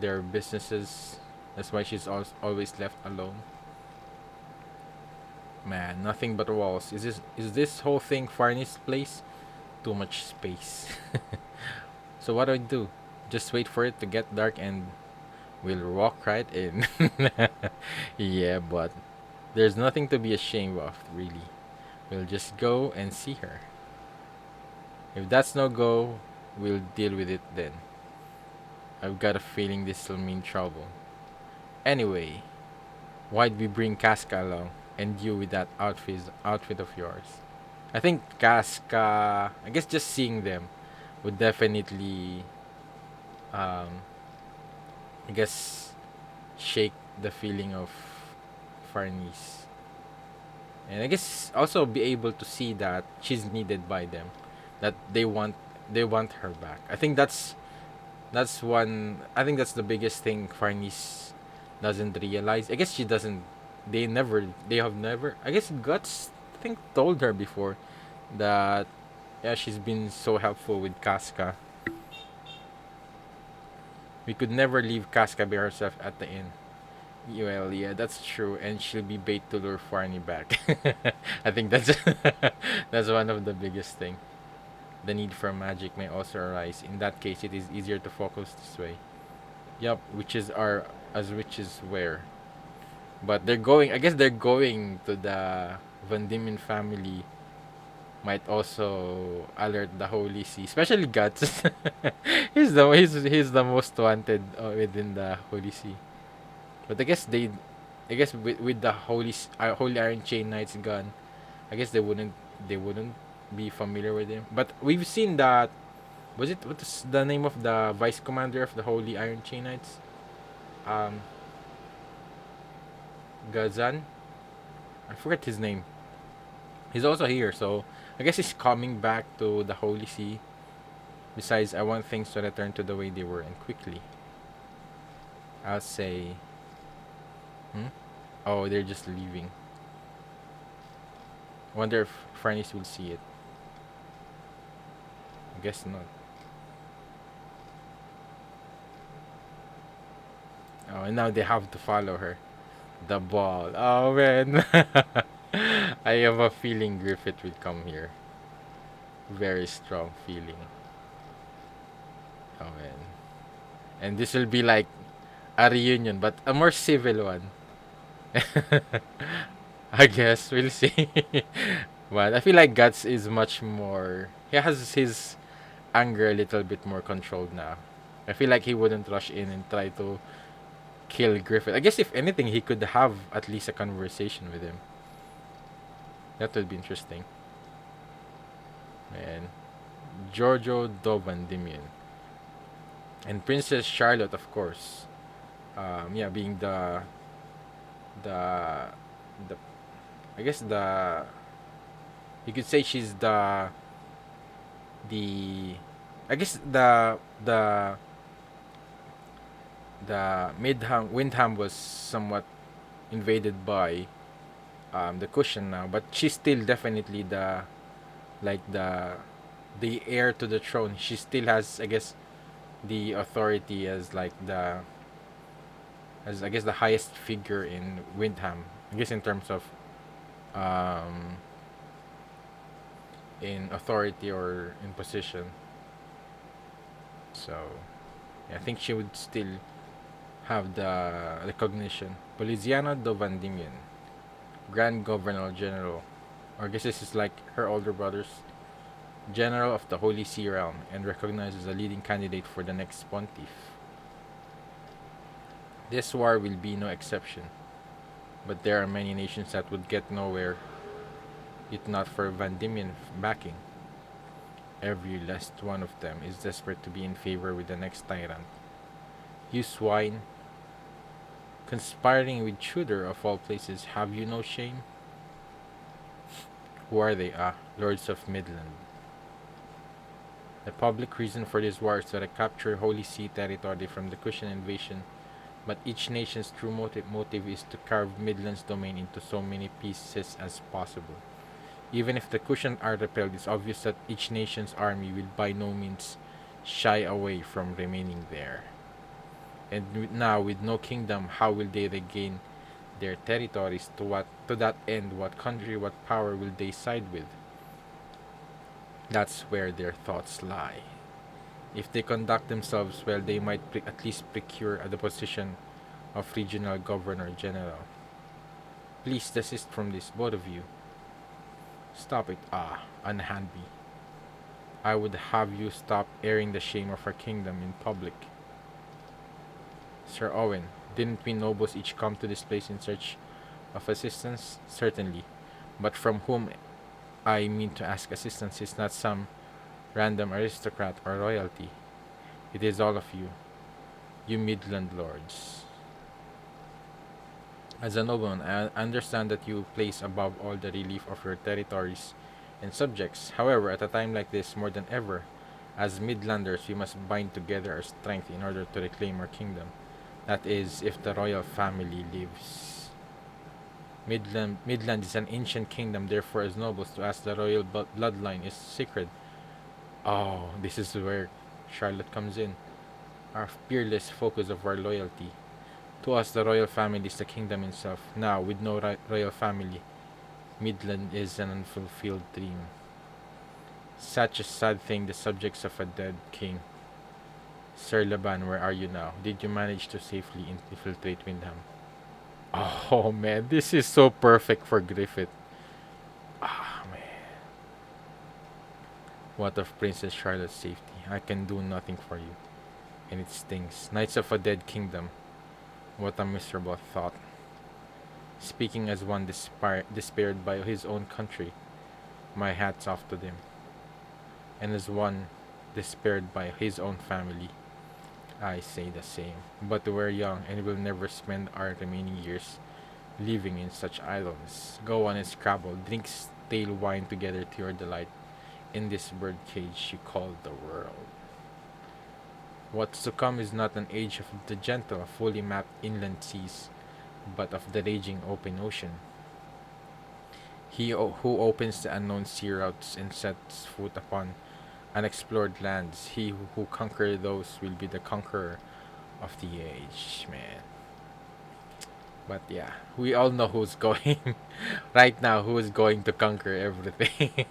their businesses. That's why she's always left alone. Man, nothing but walls. Is this whole thing Farnese place? Too much space. So what do I do? Just wait for it to get dark and we'll walk right in. Yeah, but there's nothing to be ashamed of, really. We'll just go and see her. If that's no go, we'll deal with it then. I've got a feeling this will mean trouble. Anyway, why'd we bring Casca along? And you with that outfit of yours? I think Casca, I guess just seeing them would definitely, um, I guess, shake the feeling of Farnese. And I guess also be able to see that she's needed by them, that they want her back. I think that's one. I think that's the biggest thing Farnese doesn't realize. I guess she doesn't. They have never. I guess Guts, I think, told her before that, yeah, she's been so helpful with Casca. We could never leave Casca by herself at the inn. Well, yeah, that's true, and she'll be bait to lure Farney back. I think that's that's one of the biggest thing. The need for magic may also arise. In that case, it is easier to focus this way. Yup, witches are as witches were. But they're going. I guess they're going to the Van Diemen family. Might also alert the Holy See, especially Guts. He's the most wanted within the Holy See. But I guess with the Holy Iron Chain Knights gone, I guess they wouldn't be familiar with him. But we've seen that. What's the name of the vice commander of the Holy Iron Chain Knights? Um, Gazan. I forget his name. He's also here, so I guess he's coming back to the Holy See. Besides, I want things to return to the way they were and quickly. I'll say. Hmm? Oh, they're just leaving. Wonder if Farnese will see it. I guess not. Oh, and now they have to follow her. The ball. Oh man. I have a feeling Griffith will come here. Very strong feeling. Oh man. And this will be like a reunion, but a more civil one. I guess we'll see. But I feel like Guts is much more. He has his anger a little bit more controlled now. I feel like he wouldn't rush in and try to kill Griffith. I guess if anything, he could have at least a conversation with him. That would be interesting. Man, Giorgio Dovandimian and Princess Charlotte, of course. Yeah, being the the I guess the you could say she's the I guess the Midham Windham was somewhat invaded by the cushion now, but she's still definitely like the heir to the throne. She still has, I guess, the authority as like as I guess the highest figure in Windham. I guess in terms of um in authority or in position. So yeah, I think she would still have the recognition. Poliziano Dovandimian, Grand Governor General, or I guess this is like her older brother's General of the Holy See realm, and recognized as a leading candidate for the next pontiff. This war will be no exception, but there are many nations that would get nowhere if not for Van Diemen backing. Every last one of them is desperate to be in favor with the next tyrant. You swine, conspiring with Tudor of all places, have you no shame? Who are they? Ah, Lords of Midland. The public reason for this war is to capture Holy See territory from the Kushan invasion, but each nation's true motive is to carve Midland's domain into so many pieces as possible. Even if the Kushan are repelled, it's obvious that each nation's army will by no means shy away from remaining there. And now, with no kingdom, how will they regain their territories? To that end, what country, what power will they side with? That's where their thoughts lie. If they conduct themselves well, they might at least procure the position of regional governor general. Please desist from this, both of you. Stop it, unhand me. I would have you stop airing the shame of our kingdom in public. Sir Owen, didn't we nobles each come to this place in search of assistance? Certainly. But from whom I mean to ask assistance is not some random aristocrat or royalty. It is all of you, you Midland lords. As a nobleman, I understand that you place above all the relief of your territories and subjects. However, at a time like this, more than ever, as Midlanders, we must bind together our strength in order to reclaim our kingdom. That is, if the royal family lives. Midland is an ancient kingdom, therefore, as nobles, to us the royal bloodline is sacred. Oh, this is where Charlotte comes in. Our fearless focus of our loyalty. To us, the royal family is the kingdom itself. Now, with no royal family, Midland is an unfulfilled dream. Such a sad thing, the subjects of a dead king. Sir Laban, where are you now? Did you manage to safely infiltrate Windham? Oh man, this is so perfect for Griffith. Ah man. What of Princess Charlotte's safety? I can do nothing for you. And it stings. Knights of a dead kingdom. What a miserable thought. Speaking as one despaired by his own country, my hat's off to them. And as one despaired by his own family, I say the same. But we're young and will never spend our remaining years living in such idleness. Go on and scrabble, drink stale wine together to your delight in this birdcage you call the world. What's to come is not an age of the gentle, fully mapped inland seas, but of the raging open ocean. He who opens the unknown sea routes and sets foot upon unexplored lands, he who conquers those will be the conqueror of the age, man. But yeah, we all know who's going right now. Who is going to conquer everything?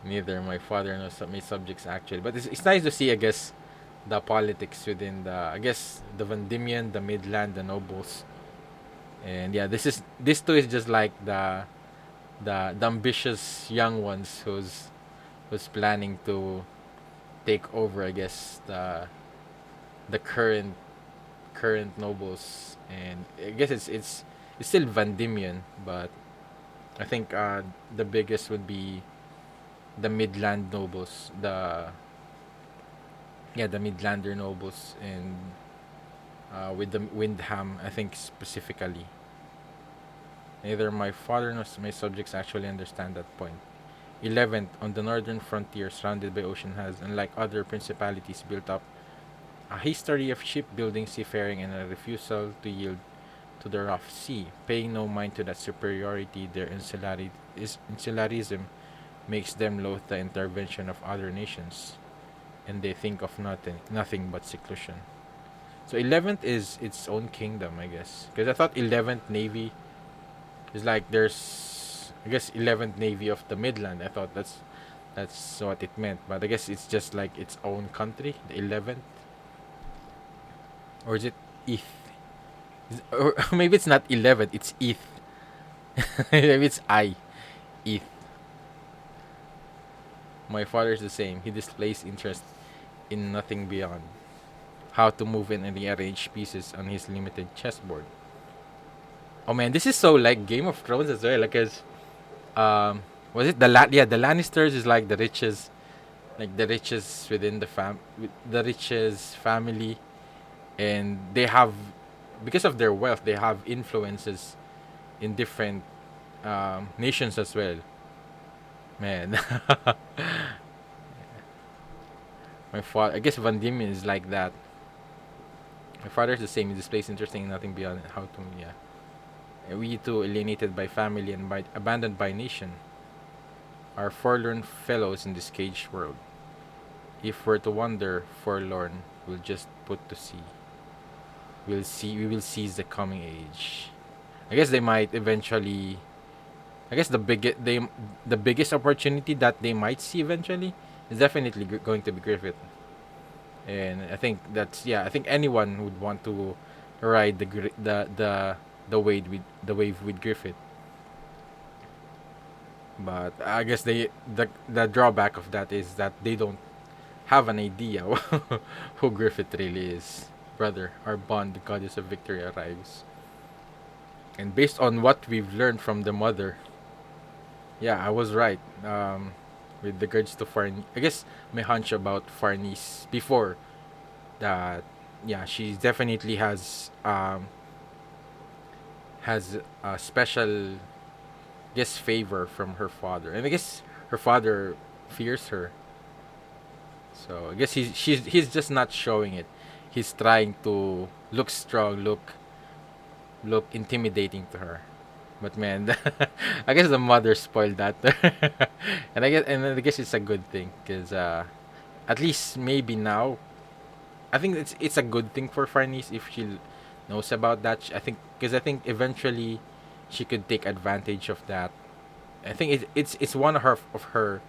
Neither my father nor my subjects actually. But it's nice to see, I guess, the politics within the, I guess, the Vendimian, the Midland, the nobles, and yeah, this too is just like the ambitious young ones who's planning to take over, I guess, the current nobles, and I guess it's still Vendimian, but I think the biggest would be the Midland nobles, the Midlander nobles, and with the Windham, I think specifically. Neither my father nor my subjects actually understand that point. 11th, on the northern frontier, surrounded by ocean, has, unlike other principalities, built up a history of shipbuilding, seafaring, and a refusal to yield to the rough sea. Paying no mind to that superiority, their insularism makes them loathe the intervention of other nations, and they think of nothing but seclusion. So 11th is its own kingdom, I guess. Because I thought 11th Navy is like there's, I guess, 11th Navy of the Midland. I thought that's what it meant, but I guess it's just like its own country, the 11th. Or is it ETH? Or maybe it's not 11th, it's ETH. Maybe it's ETH. My father is the same. He displays interest in nothing beyond how to move and rearrange pieces on his limited chessboard. Oh man, this is so like Game of Thrones as well. Like, as was it the Lannisters is like the richest like the riches within the richest family, and they have, because of their wealth, they have influences in different nations as well. Man, my father, I guess Van Diemen is like that. My father's the same. He displays interesting nothing beyond how to, yeah. And we too, alienated by family and by abandoned by nation, are forlorn fellows in this caged world. If we're to wander forlorn, we'll just put to sea. We will seize the coming age. I guess they might eventually. I guess the biggest opportunity that they might see eventually is definitely going to be Griffith, and I think that's, yeah. I think anyone would want to ride the wave with Griffith, but I guess the drawback of that is that they don't have an idea who Griffith really is. Brother, our bond, the goddess of victory, arrives. And based on what we've learned from the mother, yeah, I was right. With regards to Farnese, I guess my hunch about Farnese before that, yeah, she definitely has a special, guess, favor from her father, and I guess her father fears her. So I guess he's just not showing it. He's trying to look strong, look intimidating to her. But man, I guess the mother spoiled that, and I guess it's a good thing because at least maybe now, I think it's a good thing for Farnese if she knows about that. I think because I think eventually she could take advantage of that. I think it's one of her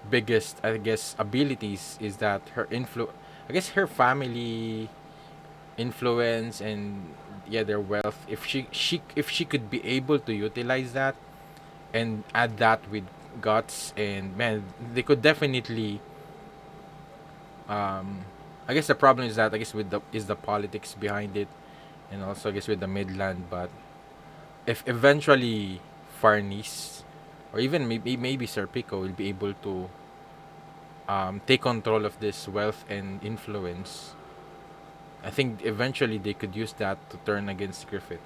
biggest, I guess, abilities is that her I guess her family influence and, yeah, their wealth. If she could be able to utilize that and add that with guts, and man, they could definitely. Um, I guess the problem is that, I guess, with the politics behind it, and also I guess with the Midland. But if eventually Farnese, or even maybe Sir Pico, will be able to take control of this wealth and influence, I think eventually they could use that to turn against Griffith.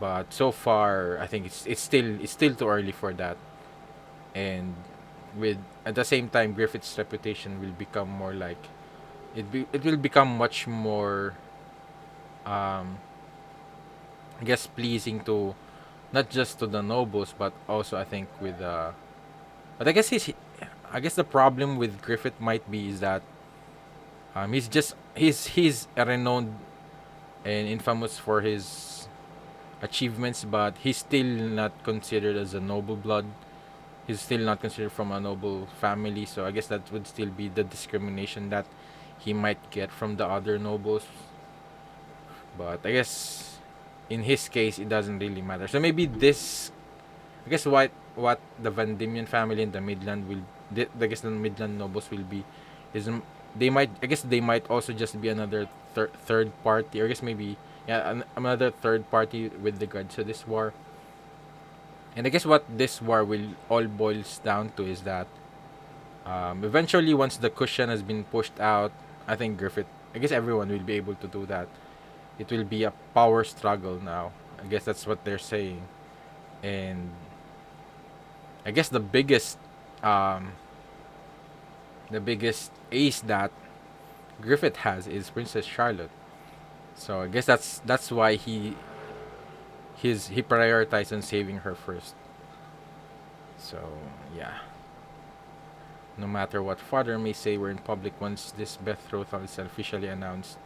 But so far, I think it's still too early for that. And with at the same time, Griffith's reputation will become more like it will become much more, um, I guess, pleasing to not just to the nobles, but also I think with but I guess I guess the problem with Griffith might be is that he's renowned and infamous for his achievements, but he's still not considered as a noble blood. He's still not considered from a noble family, so I guess that would still be the discrimination that he might get from the other nobles. But I guess in his case, it doesn't really matter. So maybe this, I guess, what the Van Diemen family in the Midland will, I guess the Midland nobles will be, is they might, I guess they might also just be another third party, or I guess maybe, yeah, another third party with regards to this war. And I guess what this war will all boils down to is that, eventually, once the cushion has been pushed out, I think Griffith, I guess everyone will be able to do that. It will be a power struggle now. I guess that's what they're saying. And I guess um, the biggest ace that Griffith has is Princess Charlotte. So I guess that's why he prioritized on saving her first. So yeah, no matter what father may say, we're in public. Once this betrothal is officially announced,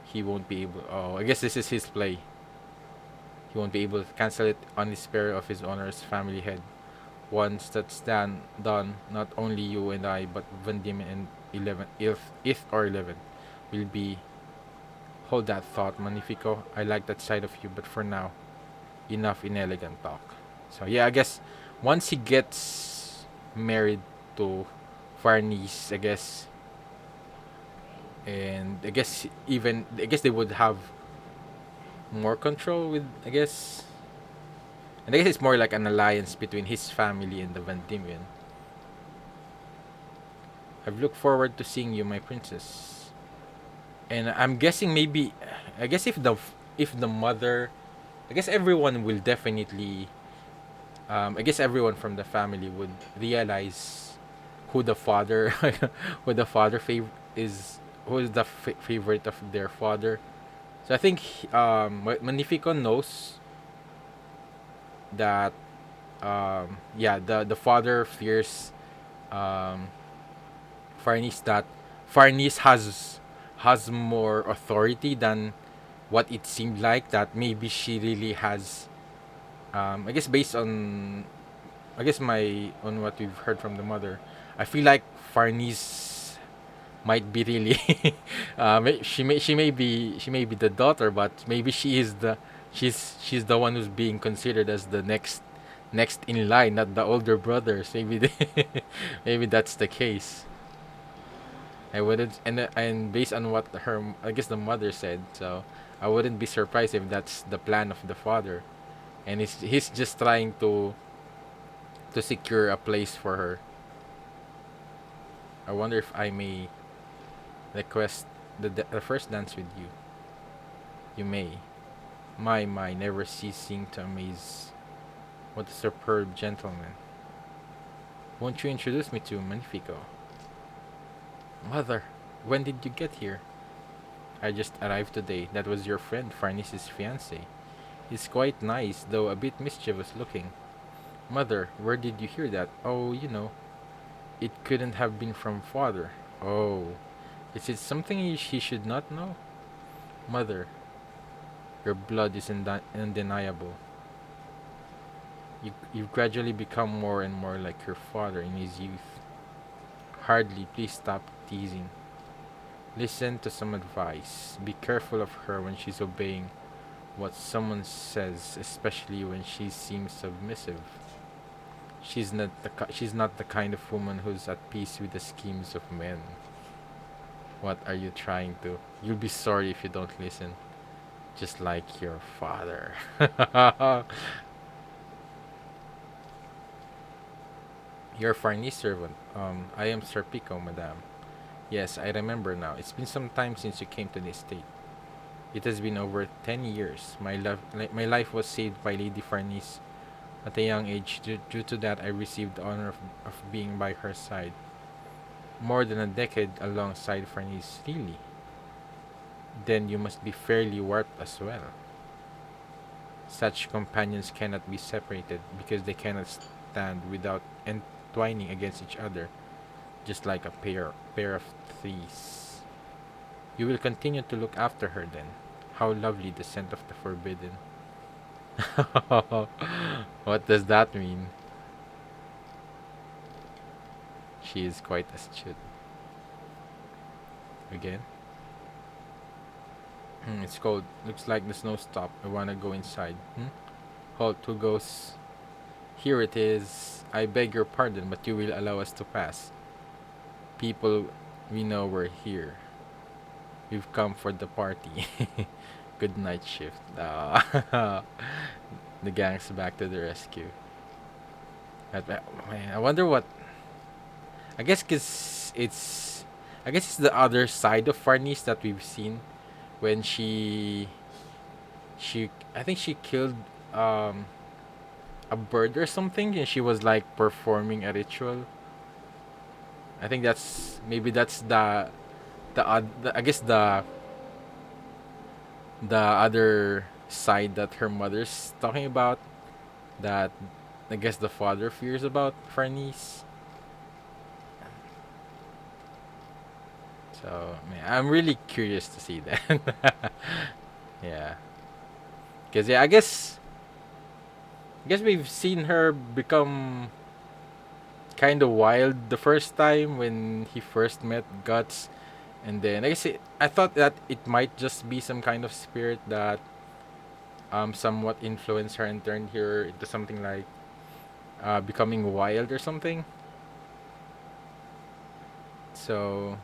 he won't be able. Oh, I guess this is his play. He won't be able to cancel it on the spare of his honor's family head. Once that's done, not only you and I, but Van Diemen and 11, if or 11, will be. Hold that thought, Magnifico. I like that side of you, but for now, enough inelegant talk. So yeah, I guess once he gets married to Farnese, I guess, and I guess they would have more control with, I guess, and I guess it's more like an alliance between his family and the Van Diemen. I've looked forward to seeing you, my princess. And I'm guessing maybe, I guess if the mother, I guess everyone will definitely, I guess everyone from the family would realize who the father, who the father is, who is the favorite of their father. So I think Magnifico knows that yeah, the father fears um Farnese, that Farnese has more authority than what it seemed like, that maybe she really has, I guess based on, I guess my on what we've heard from the mother, I feel like Farnese might be really she may be the daughter, but maybe she's the one who's being considered as the next in line, not the older brothers. Maybe maybe that's the case. I wouldn't, and based on what I guess the mother said, so I wouldn't be surprised if that's the plan of the father, and he's just trying to secure a place for her. I wonder if I may request the first dance with you. You may. My, never ceasing to amaze. What a superb gentleman. Won't you introduce me to Magnifico? Mother, when did you get here? I just arrived today. That was your friend, Farnese's fiance. He's quite nice, though a bit mischievous looking. Mother, where did you hear that? Oh, it couldn't have been from father. Oh, is it something he should not know? Mother, your blood is undeniable. You've gradually become more and more like your father in his youth. Hardly, please stop teasing. Listen to some advice. Be careful of her when she's obeying what someone says, especially when she seems submissive. She's not the kind of woman who's at peace with the schemes of men. What are you trying to? You'll be sorry if you don't listen. Just like your father. Your Farnese servant. I am Sir Pico, madame. Yes, I remember now. It's been some time since you came to this state. It has been over 10 years. My life was saved by Lady Farnese at a young age. Due to that, I received the honor of being by her side. More than a decade alongside Farnese, really. Then you must be fairly warped as well. Such companions cannot be separated because they cannot stand without entwining against each other, just like a pair of thieves. You will continue to look after her then. How lovely the scent of the forbidden. What does that mean? She is quite astute. Again? It's cold. Looks like the snow stopped. I wanna go inside. Halt, who goes? Here it is. I beg your pardon, but you will allow us to pass. People, we know we're here. We've come for the party. Good night shift. The gang's back to the rescue. Man, I wonder what. I guess cause it's. I guess it's the other side of Farnese that we've seen when she I think she killed a bird or something, and she was like performing a ritual. I think that's I guess the other side that her mother's talking about, that I guess the father fears about Farnese. So man, I'm really curious to see that. Yeah, because yeah, I guess we've seen her become kind of wild the first time when he first met Guts, and then I thought that it might just be some kind of spirit that somewhat influenced her and turned her into something like becoming wild or something. So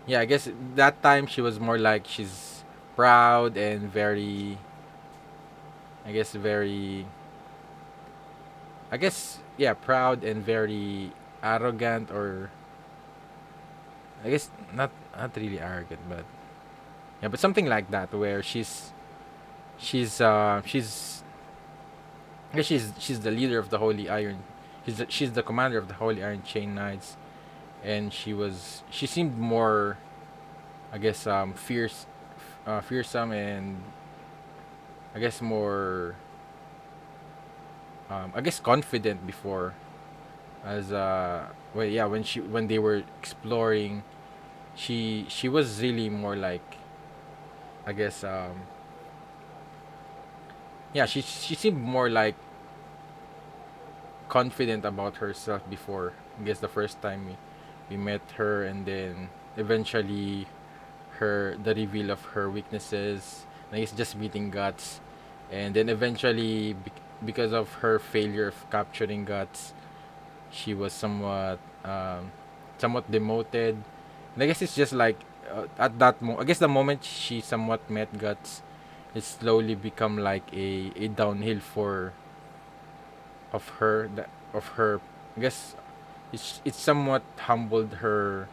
yeah, I guess that time she was more like she's proud and very, I guess very, I guess yeah, proud and very arrogant, or I guess not really arrogant, but yeah, but something like that, where she's I guess she's the leader of the Holy Iron. She's the commander of the Holy Iron Chain Knights, and she seemed more, I guess, fearsome, and I guess more, I guess, confident before, as well, yeah, when they were exploring, she was really more like, I guess, yeah, she seemed more like confident about herself before. I guess the first time we met her, and then eventually the reveal of her weaknesses. I guess just meeting Guts, and then eventually, because of her failure of capturing Guts, she was somewhat demoted. And I guess it's just like, at that I guess the moment she somewhat met Guts, it slowly become like a downhill for of her. I guess it's somewhat humbled her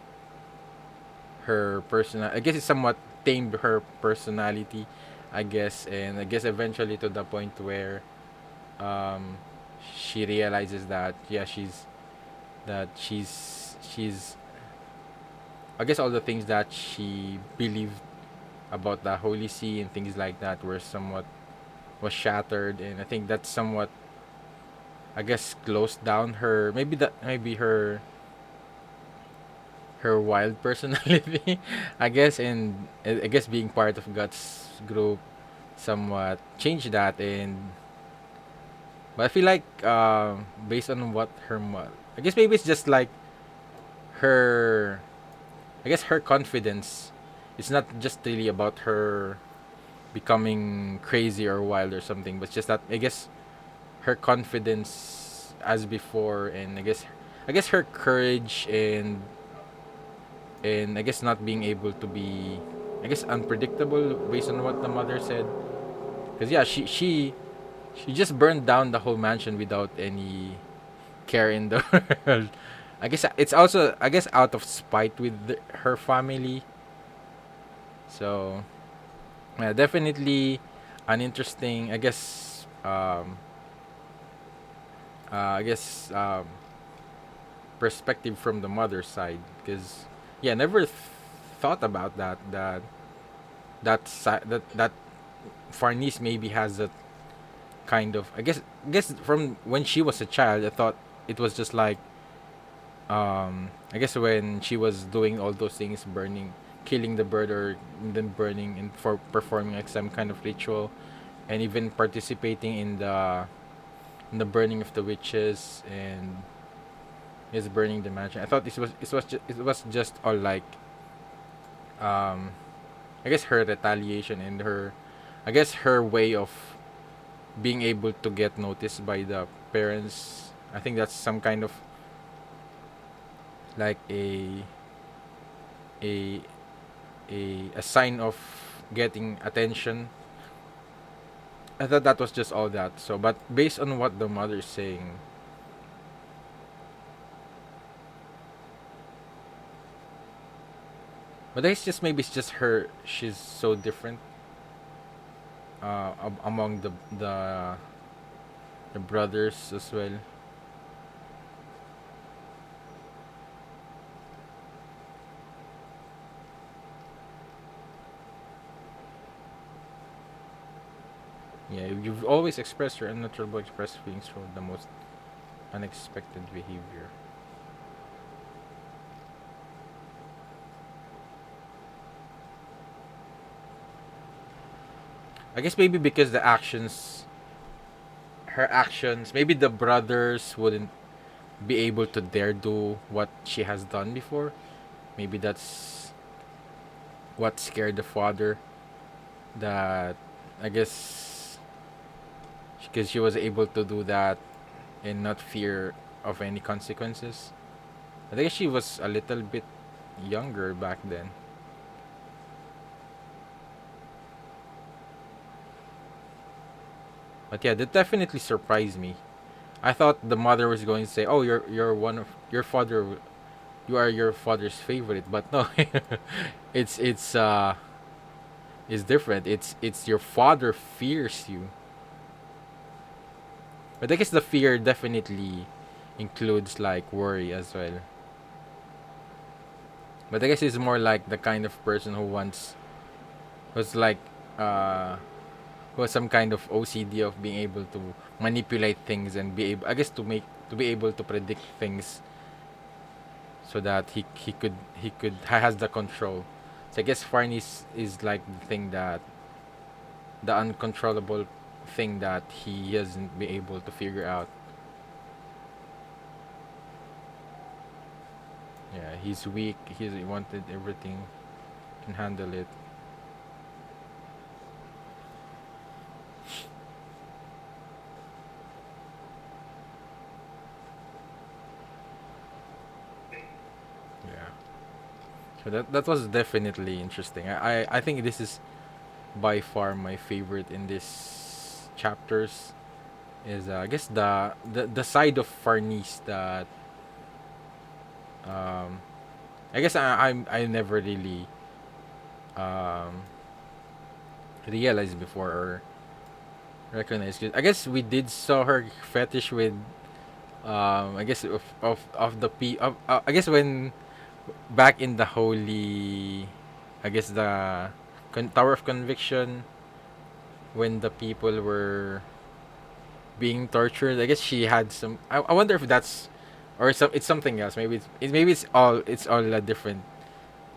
personal. I guess it somewhat tamed her personality, I guess, and I guess eventually to the point where um she realizes that, yeah, she's I guess all the things that she believed about the Holy See and things like that was shattered, and I think that's somewhat, I guess, closed down her, maybe her wild personality, I guess, and I guess being part of Guts group somewhat changed that. And but I feel like, based on what I guess maybe it's just like her, I guess her confidence. It's not just really about her becoming crazy or wild or something, but it's just that, I guess, her confidence as before, and I guess her courage, and I guess not being able to be, I guess, unpredictable based on what the mother said. Because yeah, she just burned down the whole mansion without any care in the world. I guess it's also, I guess, out of spite with her family. So yeah, definitely an interesting, I guess, I guess, perspective from the mother's side. Because yeah, never thought about that Farnese maybe has a kind of, I guess from when she was a child, I thought it was just like, I guess when she was doing all those things, burning, killing the bird, or then burning, and for performing like some kind of ritual, and even participating in the burning of the witches, and is burning the mansion. I thought it was just all like, um I guess her retaliation, and I guess her way of being able to get noticed by the parents. I think that's some kind of like a a sign of getting attention. I thought that was just all that. So, but based on what the mother is saying, but it's just, maybe it's just her. She's so different, among the brothers as well. Yeah, you've always expressed your unnatural expressed feelings for the most unexpected behavior. I guess maybe because her actions, maybe the brothers wouldn't be able to dare do what she has done before. Maybe that's what scared the father. That, I guess, because she was able to do that and not fear of any consequences. I think she was a little bit younger back then. But yeah, that definitely surprised me. I thought the mother was going to say, "Oh, you're one of your father. You are your father's favorite." But no, it's different. It's your father fears you. But I guess the fear definitely includes like worry as well. But I guess he's more like the kind of person who's like uh who has some kind of OCD of being able to manipulate things and be able, I guess, to be able to predict things so that he has the control. So I guess Farnese is like the thing that the uncontrollable thing that he hasn't been able to figure out. Yeah, he's weak. He wanted everything, can handle it. Yeah. So that was definitely interesting. I think this is by far my favorite in this chapters. Is I guess the side of Farnese that um I guess I never really um realized before or recognized. 'Cause I guess we did saw her fetish with I guess of the p of I guess when back in the holy, I guess the Tower of Conviction, when the people were being tortured. I guess she had some. I wonder if that's or some. It's something else. Maybe it's all a different,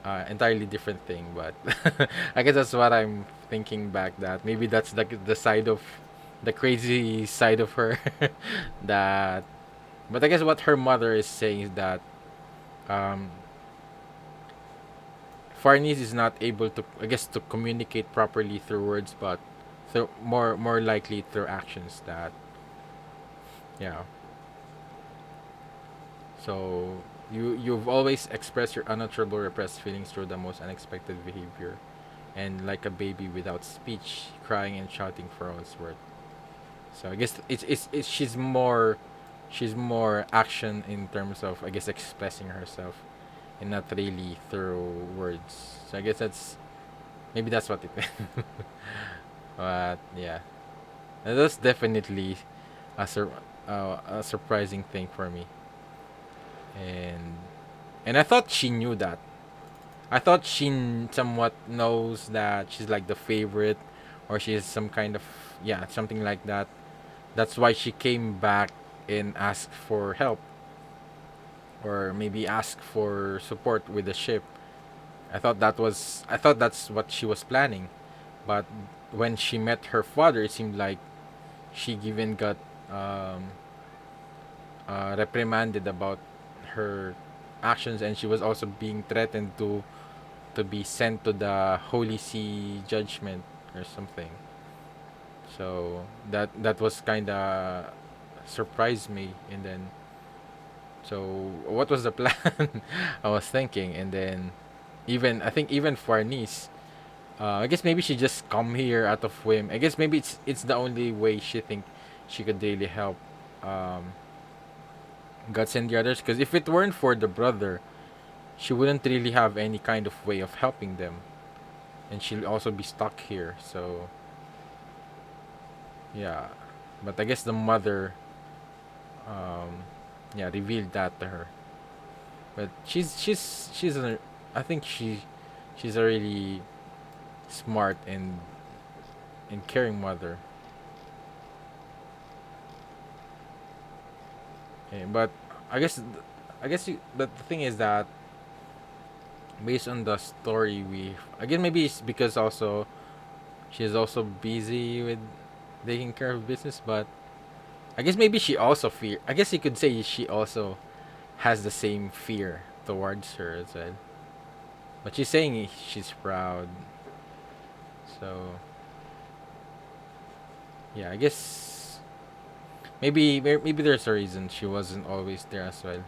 entirely different thing. But I guess that's what I'm thinking back. That maybe that's the side of the crazy side of her. that. But I guess what her mother is saying is that um, Farnese is not able to, I guess, to communicate properly through words, but through more likely through actions. That yeah. So you've always expressed your unanswerable repressed feelings through the most unexpected behavior, and like a baby without speech, crying and shouting for all it's worth. So I guess it's she's more action in terms of, I guess, expressing herself, and not really through words. So I guess maybe that's what it is. But yeah, that's definitely a surprising thing for me. and I thought she knew that. I thought she somewhat knows that she's like the favorite, or she's some kind of, yeah, something like that. That's why she came back and asked for help, or maybe asked for support with the ship. I thought that's what she was planning, but when she met her father, it seemed like she even got um, reprimanded about her actions, and she was also being threatened to be sent to the Holy See judgment or something. So that was kind of surprised me. And then, so what was the plan? I was thinking. And then even I think even for Farnese, I guess maybe she just come here out of whim. I guess maybe it's the only way she think she could really help um, Guts and the others. Because if it weren't for the brother, she wouldn't really have any kind of way of helping them, and she'll also be stuck here. So yeah, but I guess the mother, um, yeah, revealed that to her. But she's a, I think she's a really smart and caring mother. But I guess but the thing is that based on the story, we I guess maybe it's because also she's also busy with taking care of business. But I guess maybe she also fear. I guess you could say she also has the same fear towards her as well. But she's saying she's proud. So yeah, I guess maybe there's a reason she wasn't always there as well.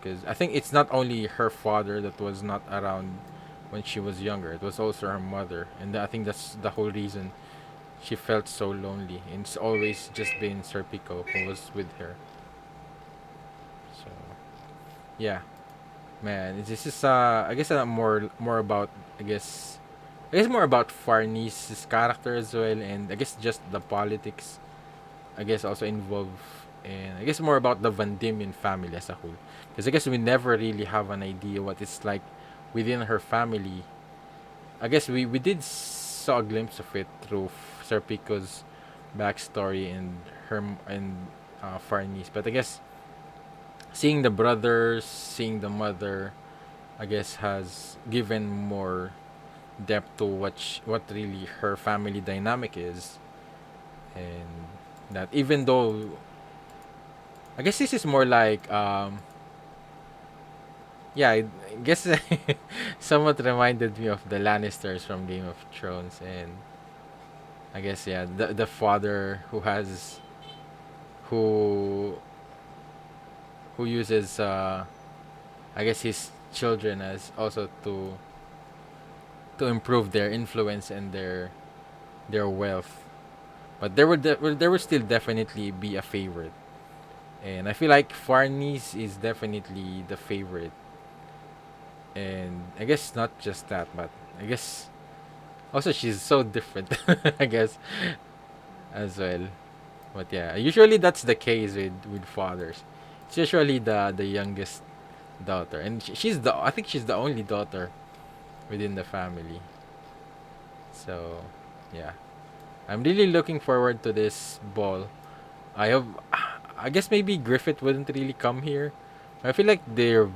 Because I think it's not only her father that was not around when she was younger. It was also her mother, and I think that's the whole reason she felt so lonely, and it's always just been Serpico who was with her. So yeah, man, this is I guess more about I guess more about Farnese's character as well, and I guess just the politics. I guess also involved, and I guess more about the Van Diemen family as a whole, because I guess we never really have an idea what it's like within her family. I guess we did saw a glimpse of it through Serpico's backstory and her and Farnese, but I guess seeing the brothers, seeing the mother, I guess has given more depth to what really her family dynamic is, and that even though I guess this is more like yeah, I guess somewhat reminded me of the Lannisters from Game of Thrones, and I guess yeah, the father who who uses I guess his children as also to improve their influence and their wealth. But there would still definitely be a favorite, and I feel like Farnese is definitely the favorite. And I guess not just that, but I guess also she's so different. I guess as well. But yeah, usually that's the case with fathers. It's usually the youngest daughter, and she's the I think she's the only daughter within the family. So yeah, I'm really looking forward to this ball. I have, I guess maybe Griffith wouldn't really come here. I feel like they're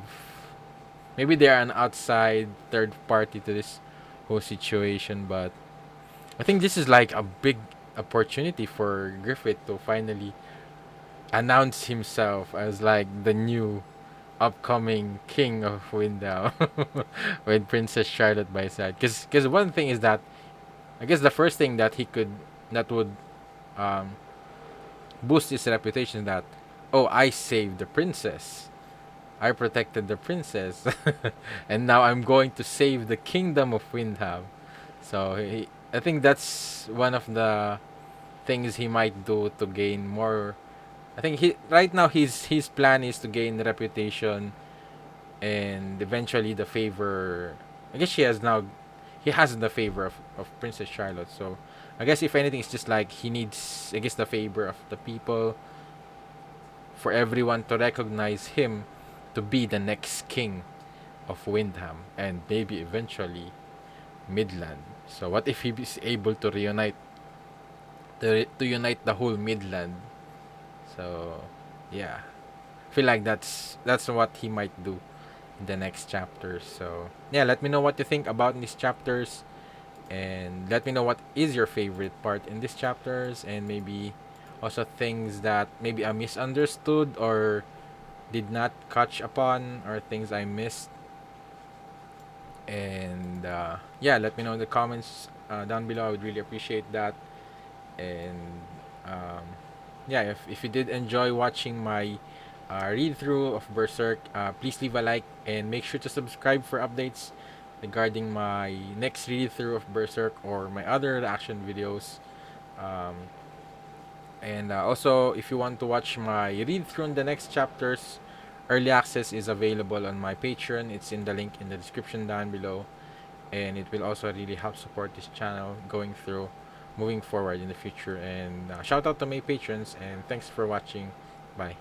an outside third party to this whole situation, but I think this is like a big opportunity for Griffith to finally announce himself as like the new upcoming king of Windham with Princess Charlotte by his side. Because one thing is that I guess the first thing that would um, boost his reputation that oh, I saved the princess, I protected the princess, and now I'm going to save the kingdom of Windham. So I think that's one of the things he might do to gain more. I think he right now his plan is to gain reputation and eventually the favor. I guess he has the favor of Princess Charlotte. So I guess if anything, it's just like he needs I guess the favor of the people for everyone to recognize him to be the next king of Windham and maybe eventually Midland. So what if he is able to to unite the whole Midland? So yeah, I feel like that's what he might do in the next chapters. So yeah, let me know what you think about these chapters, and let me know what is your favorite part in these chapters, and maybe also things that maybe I misunderstood or did not catch upon, or things I missed. And yeah, let me know in the comments down below. I would really appreciate that. And um, yeah, if you did enjoy watching my read through of Berserk, please leave a like and make sure to subscribe for updates regarding my next read through of Berserk or my other reaction videos. Um, and also, if you want to watch my read through on the next chapters, early access is available on my Patreon. It's in the link in the description down below, and it will also really help support this channel going through moving forward in the future. And shout out to my patrons, and thanks for watching. Bye.